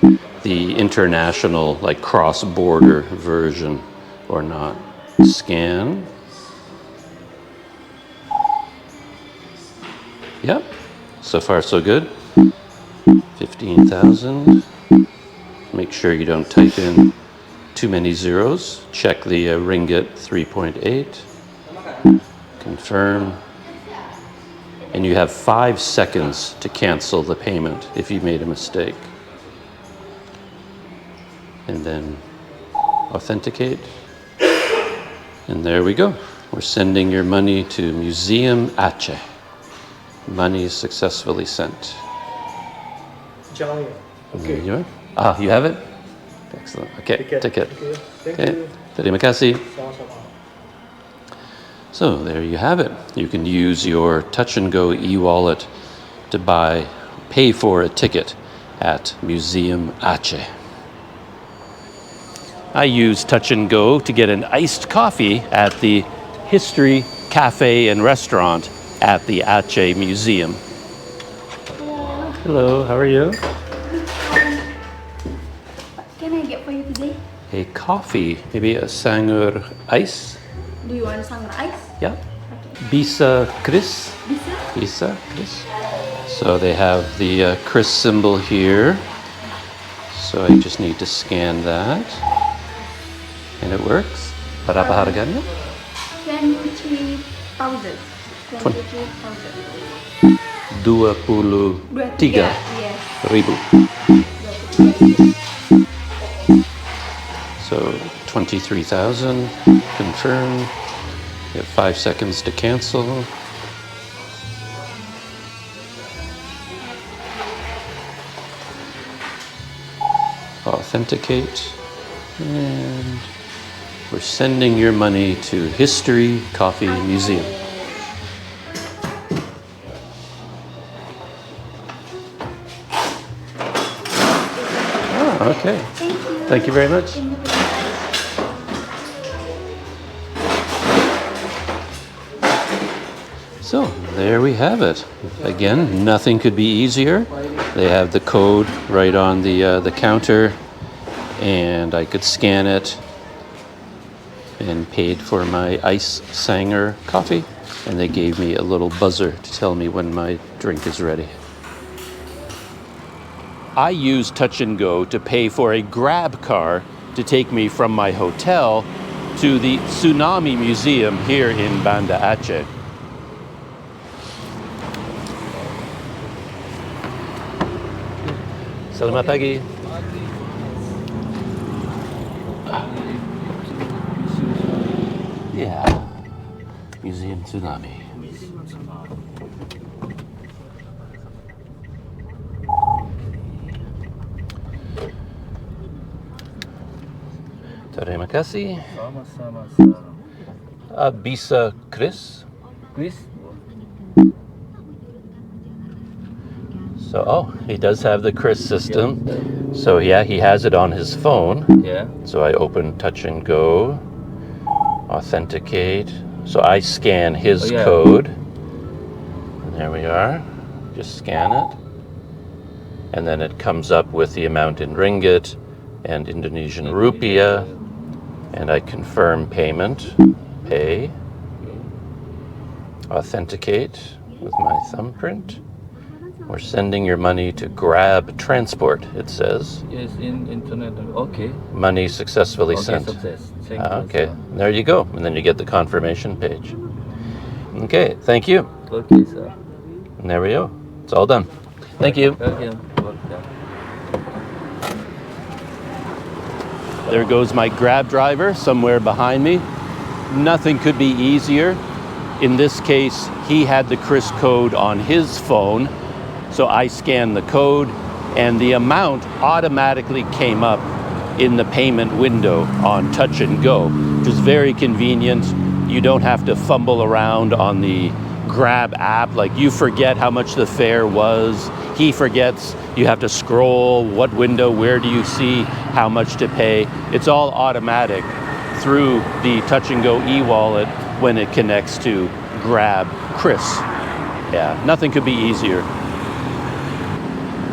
the international, like cross-border version or not. Scan. Yep. So far, so good. 15,000. Make sure you don't type in too many zeros. Check the ringgit 3.8. Confirm. And you have 5 seconds to cancel the payment if you made a mistake. And then authenticate. And there we go. We're sending your money to Museum Aceh. Money is successfully sent. Jangan. There you are. Ah, you have it? Excellent. Okay, ticket. Thank Okay, you. terima kasih. Sama-sama. So there you have it. You can use your touch and go e-wallet to pay for a ticket at Museum Aceh. I use touch and go to get an iced coffee at the History Cafe and Restaurant at the Aceh Museum. Hello, how are you? What can I get for you today? A coffee, maybe a sangur ice? Do you want some ice? Yeah. Bisa QRIS? Bisa? Bisa QRIS. So they have the QRIS symbol here. So I just need to scan that. And it works. Berapa harganya? 23,000. 23,000. 23 Yes. ribu. So 23,000, confirm. You have 5 seconds to cancel. Authenticate. And we're sending your money to History Coffee Museum. Oh, okay. Thank you very much. So there we have it. Again, nothing could be easier. They have the code right on the counter, and I could scan it and paid for my ice Sanger coffee, and they gave me a little buzzer to tell me when my drink is ready. I use Touch and Go to pay for a grab car to take me from my hotel to the Tsunami Museum here in Banda Aceh. Selamat pagi. Yeah, Museum Tsunami. Terima kasih. Sama-sama. Bisa QRIS? QRIS? So, he does have the QRIS system. So, yeah, he has it on his phone. Yeah. So, I open Touch and Go, authenticate. So, I scan his code. And there we are. Just scan it. And then it comes up with the amount in ringgit and Indonesian rupiah. And I confirm payment, pay, authenticate with my thumbprint. We're sending your money to Grab Transport, it says. Yes, in internet. Okay. Money successfully sent. Success. Thank you, Okay, sir. there you go. And then you get the confirmation page. Okay, thank you. Okay, sir. And there we go. It's all done. Thank you. Welcome. Welcome. There goes my Grab driver somewhere behind me. Nothing could be easier. In this case, he had the QRIS code on his phone, so I scanned the code, and the amount automatically came up in the payment window on Touch and Go, which is very convenient. You don't have to fumble around on the Grab app, like you forget how much the fare was, he forgets, you have to scroll, what window, where do you see how much to pay. It's all automatic through the Touch and Go eWallet when it connects to Grab QRIS. Yeah, nothing could be easier.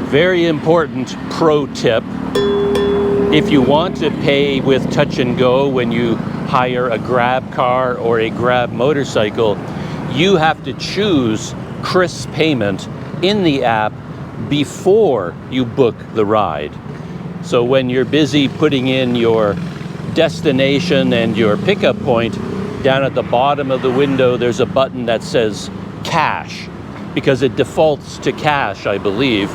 Very important pro tip. If you want to pay with Touch and Go when you hire a Grab car or a Grab motorcycle, you have to choose QRIS payment in the app before you book the ride. So when you're busy putting in your destination and your pickup point, down at the bottom of the window there's a button that says cash, because it defaults to cash, I believe.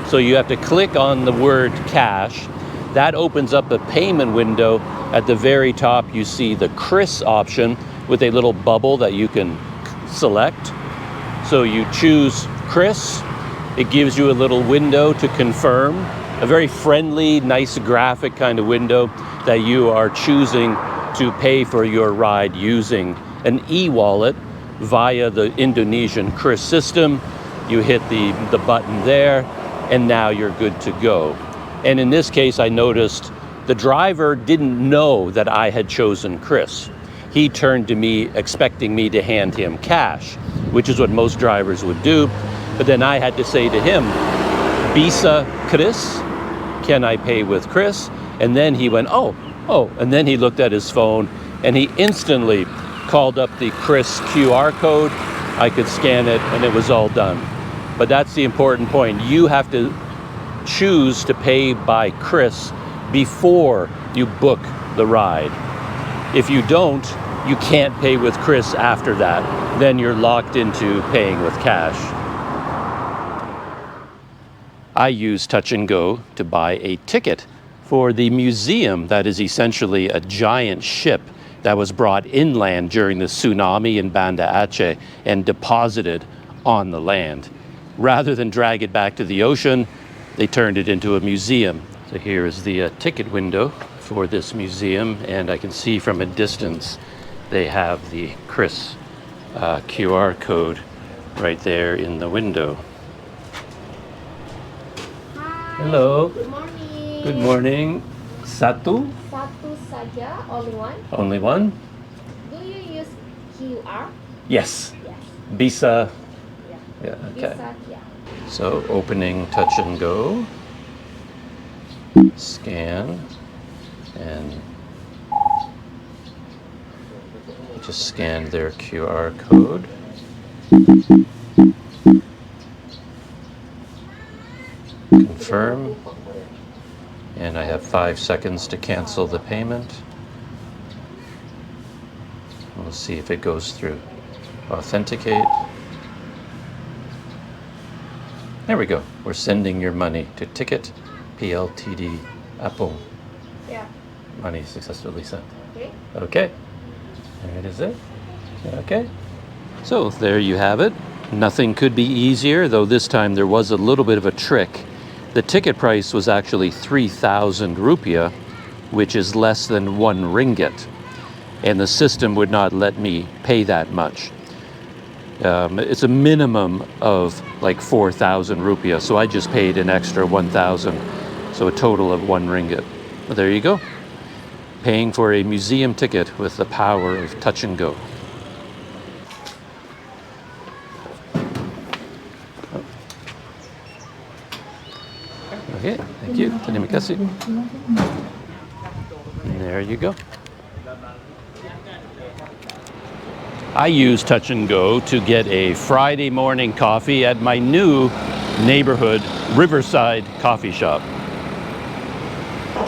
So you have to click on the word cash. That opens up a payment window. At the very top you see the QRIS option with a little bubble that you can select. So you choose QRIS. It gives you a little window to confirm, a very friendly, nice graphic kind of window that you are choosing to pay for your ride using an e-wallet via the Indonesian QRIS system. You hit the button there, and now you're good to go. And in this case, I noticed the driver didn't know that I had chosen QRIS. He turned to me expecting me to hand him cash, which is what most drivers would do. But then I had to say to him, Bisa QRIS? Can I pay with QRIS? And then he went, oh, and then he looked at his phone and he instantly called up the QRIS QR code. I could scan it and it was all done. But that's the important point. You have to choose to pay by QRIS before you book the ride. If you don't, you can't pay with QRIS after that. Then you're locked into paying with cash. I use Touch and Go to buy a ticket for the museum that is essentially a giant ship that was brought inland during the tsunami in Banda Aceh and deposited on the land. Rather than drag it back to the ocean, they turned it into a museum. So here is the ticket window for this museum, and I can see from a distance they have the QRIS QR code right there in the window. Hi. Hello. Good morning. Good morning. Satu? Satu saja, only one. Only one? Do you use QR? Yes. Yes. Bisa. Yeah. Yeah, okay. Bisa, yeah. So opening Touch and Go, scan, and just scan their QR code. Confirm, and I have 5 seconds to cancel the payment. We'll see if it goes through. Authenticate. There we go. We're sending your money to Ticket PLTD Apple. Yeah. Money successfully sent. Okay. Okay. There it is. Okay. So there you have it. Nothing could be easier, though this time there was a little bit of a trick. The ticket price was actually 3,000 rupiah, which is less than 1 ringgit. And the system would not let me pay that much. It's a minimum of like 4,000 rupiah, so I just paid an extra 1,000, so a total of 1 ringgit. Well, there you go. Paying for a museum ticket with the power of Touch and Go. Okay, thank you. Terima kasih. And there you go. I use Touch and Go to get a Friday morning coffee at my new neighborhood Riverside coffee shop.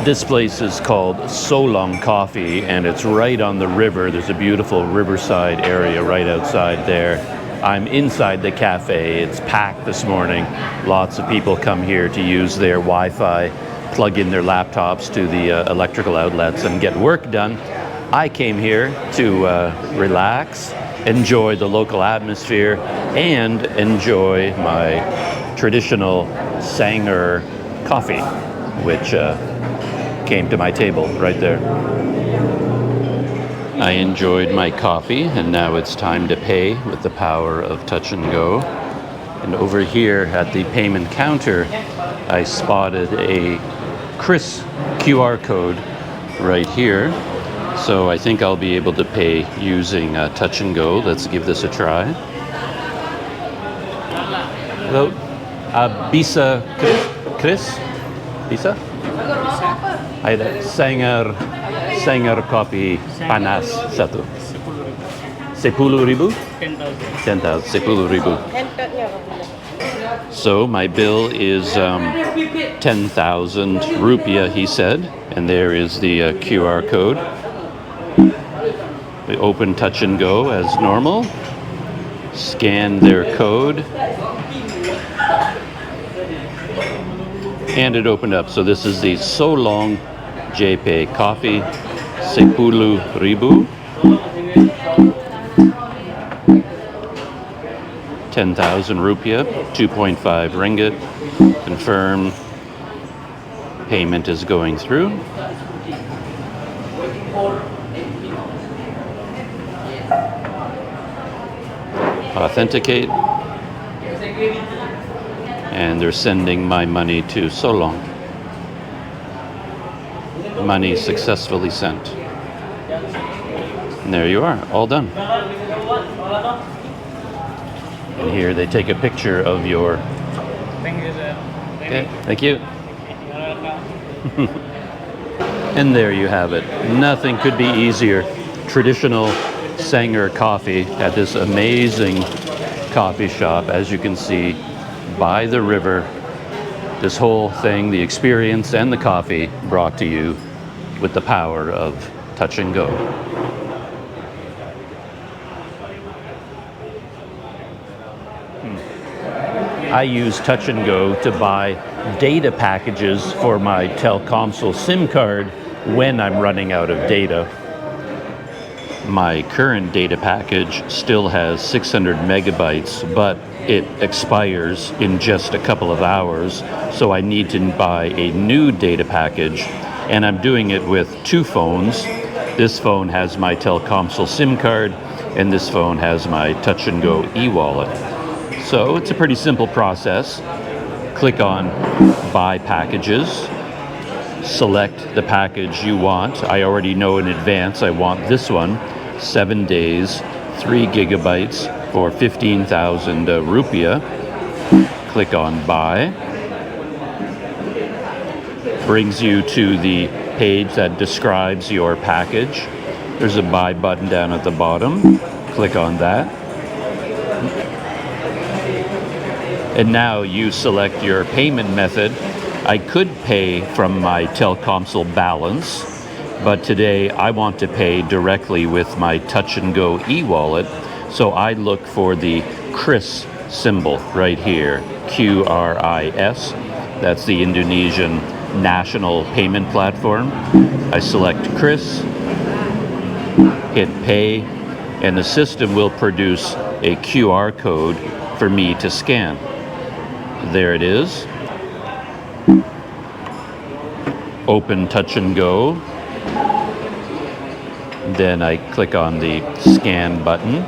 This place is called Solong Coffee, and it's right on the river. There's a beautiful riverside area right outside there. I'm inside the cafe. It's packed this morning. Lots of people come here to use their Wi-Fi, plug in their laptops to the electrical outlets and get work done. I came here to relax, enjoy the local atmosphere, and enjoy my traditional Sanger coffee, which came to my table right there. I enjoyed my coffee, and now it's time to pay with the power of Touch and Go. And over here at the payment counter, I spotted a QRIS QR code right here. So I think I'll be able to pay using Touch and Go. Let's give this a try. Hello, bisa QRIS? Bisa? Ada Sanger kopi panas satu. 10.000? 10,000. 10,000. So my bill is 10,000 rupiah, he said, and there is the QR code. We open Touch and Go as normal, scan their code, and it opened up. So this is the Solong JP coffee, 10,000. 10,000 rupiah, 2.5 ringgit. Confirm. Payment is going through. Authenticate. And they're sending my money to Solong. Money successfully sent. And there you are, all done. And here they take a picture of your... Thank you, sir. Okay, thank you. And there you have it. Nothing could be easier. Traditional Sanger coffee at this amazing coffee shop, as you can see, by the river. This whole thing, the experience and the coffee, brought to you with the power of Touch and Go. I use Touch and Go to buy data packages for my Telkomsel SIM card when I'm running out of data. My current data package still has 600 megabytes, but it expires in just a couple of hours, so I need to buy a new data package, and I'm doing it with two phones. This phone has my Telkomsel SIM card, and this phone has my Touch and Go eWallet. So it's a pretty simple process. Click on Buy Packages, select the package you want. I already know in advance I want this one, 7 days, 3 gigabytes for 15,000 rupiah. Click on Buy. Brings you to the page that describes your package. There's a Buy button down at the bottom. Click on that. And now you select your payment method. I could pay from my Telkomsel balance, but today I want to pay directly with my Touch and Go eWallet, so I look for the QRIS symbol right here, QRIS. That's the Indonesian national payment platform. I select QRIS, hit pay, and the system will produce a QR code for me to scan. There it is. Open Touch and Go. Then I click on the scan button.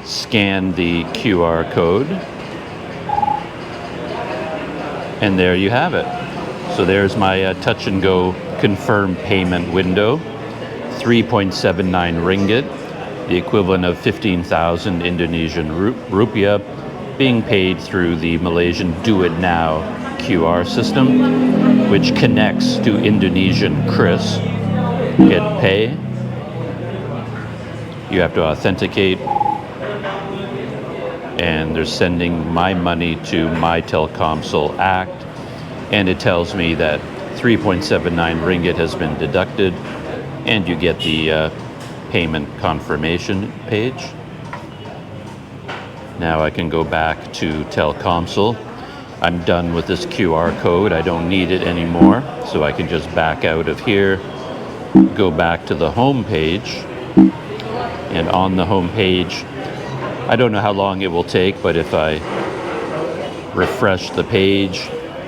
Scan the QR code. And there you have it. So there's my Touch and Go confirm payment window. 3.79 ringgit, the equivalent of 15,000 Indonesian rupiah, being paid through the Malaysian DuitNow QR system, which connects to Indonesian QRIS. Hit pay. You have to authenticate, and they're sending my money to my Telkomsel Act, and it tells me that 3.79 ringgit has been deducted, and you get the payment confirmation page. Now I can go back to Telkomsel. I'm done with this QR code. I don't need it anymore. So I can just back out of here, go back to the home page. And on the home page, I don't know how long it will take, but if I refresh the page,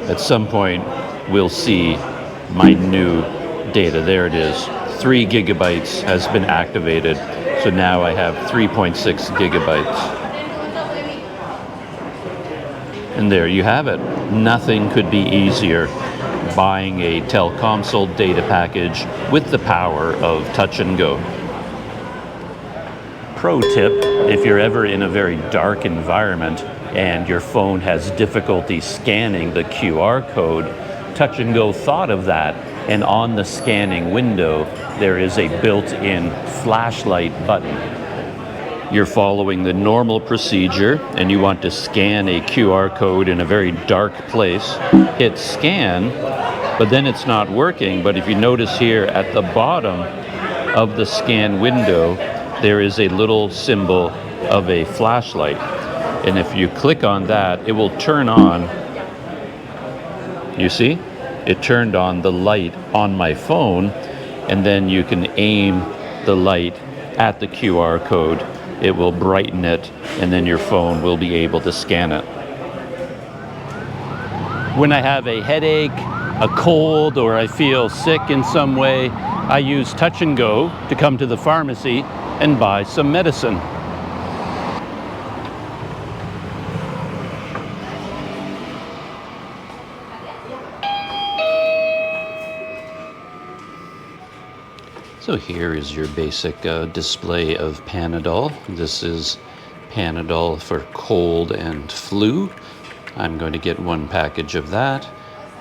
at some point we'll see my new data. There it is. 3 gigabytes has been activated. So now I have 3.6 gigabytes. And there you have it. Nothing could be easier. Buying a Telkomsel data package with the power of touch and go. Pro tip, if you're ever in a very dark environment and your phone has difficulty scanning the QR code, Touch and Go thought of that, and on the scanning window there is a built-in flashlight button. You're following the normal procedure and you want to scan a QR code in a very dark place, hit scan, but then it's not working. But if you notice here at the bottom of the scan window, there is a little symbol of a flashlight. And if you click on that, it will turn on. You see? It turned on the light on my phone, and then you can aim the light at the QR code. It will brighten it, and then your phone will be able to scan it. When I have a headache, a cold, or I feel sick in some way, I use Touch and Go to come to the pharmacy and buy some medicine. So here is your basic display of Panadol. This is Panadol for cold and flu. I'm going to get 1 package of that.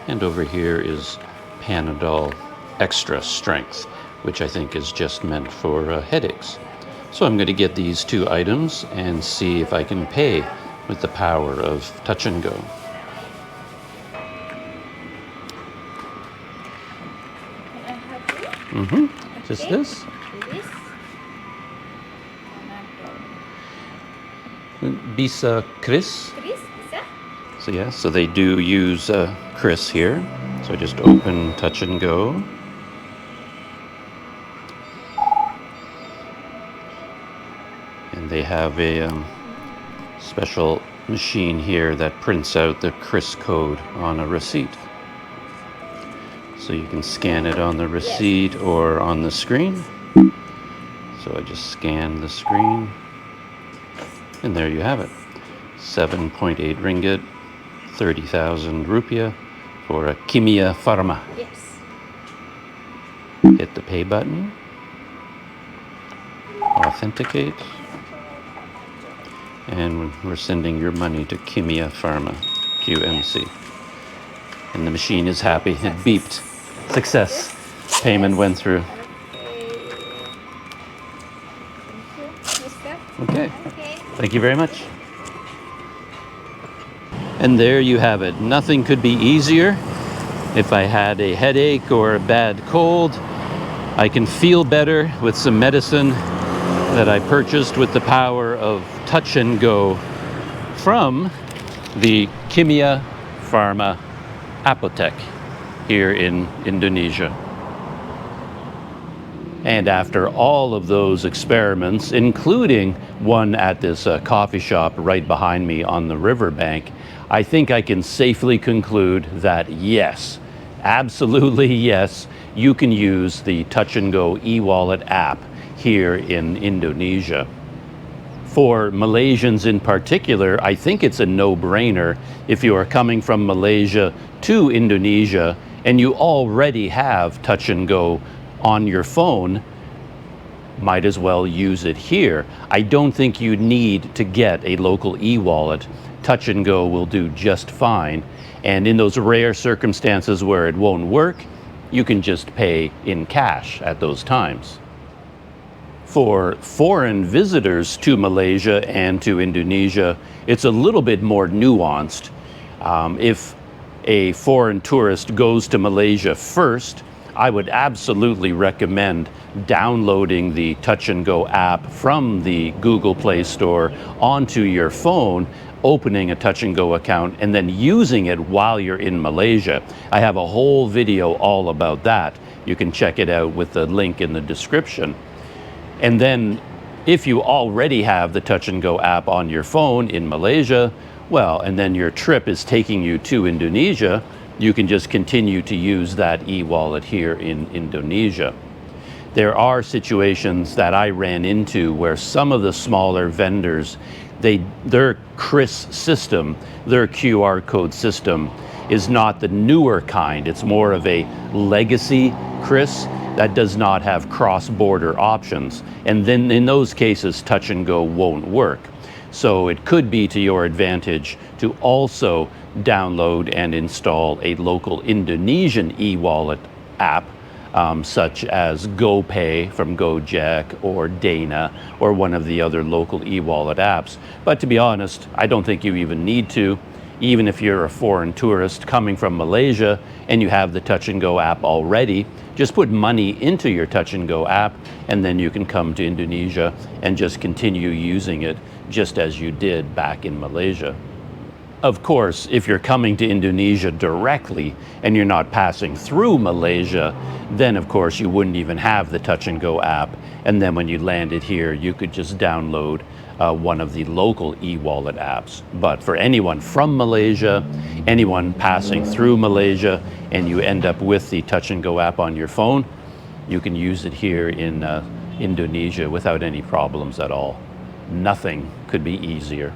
And over here is Panadol Extra Strength, which I think is just meant for headaches. So I'm going to get these 2 items and see if I can pay with the power of Touch and Go. Just this? Bisa QRIS. QRIS, bisa? So yeah, so they do use QRIS here. So I just open Touch and Go. And they have a special machine here that prints out the QRIS code on a receipt. So you can scan it on the receipt or on the screen. So I just scan the screen. And there you have it. 7.8 ringgit, 30,000 rupiah for a Kimia Pharma. Yes. Hit the pay button. Authenticate. And we're sending your money to Kimia Pharma, QMC. And the machine is happy. It beeped. Success. Payment went through. Okay. Thank you very much. And there you have it. Nothing could be easier. If I had a headache or a bad cold, I can feel better with some medicine that I purchased with the power of Touch and Go from the Kimia Pharma Apotek here in Indonesia. And after all of those experiments, including one at this coffee shop right behind me on the riverbank, I think I can safely conclude that yes, absolutely yes, you can use the Touch and Go eWallet app here in Indonesia. For Malaysians in particular, I think it's a no-brainer. If you are coming from Malaysia to Indonesia and you already have Touch and Go on your phone, might as well use it here. I don't think you need to get a local e-wallet. Touch and Go will do just fine. And in those rare circumstances where it won't work, you can just pay in cash at those times. For foreign visitors to Malaysia and to Indonesia, it's a little bit more nuanced. If a foreign tourist goes to Malaysia first, I would absolutely recommend downloading the Touch and Go app from the Google Play Store onto your phone, opening a Touch and Go account, and then using it while you're in Malaysia. I have a whole video all about that. You can check it out with the link in the description. And then if you already have the Touch and Go app on your phone in Malaysia, well, and then your trip is taking you to Indonesia, you can just continue to use that eWallet here in Indonesia. There are situations that I ran into where some of the smaller vendors, their QRIS system, their QR code system, is not the newer kind. It's more of a legacy QRIS that does not have cross-border options. And then in those cases, Touch and Go won't work. So it could be to your advantage to also download and install a local Indonesian e-wallet app, such as GoPay from Gojek or Dana or one of the other local e-wallet apps. But to be honest, I don't think you even need to. Even if you're a foreign tourist coming from Malaysia and you have the Touch and Go app already, just put money into your Touch and Go app and then you can come to Indonesia and just continue using it just as you did back in Malaysia. Of course, if you're coming to Indonesia directly and you're not passing through Malaysia, then of course you wouldn't even have the Touch and Go app. And then when you landed here, you could just download one of the local e-wallet apps. But for anyone from Malaysia, anyone passing through Malaysia, and you end up with the Touch and Go app on your phone, you can use it here in Indonesia without any problems at all. Nothing could be easier.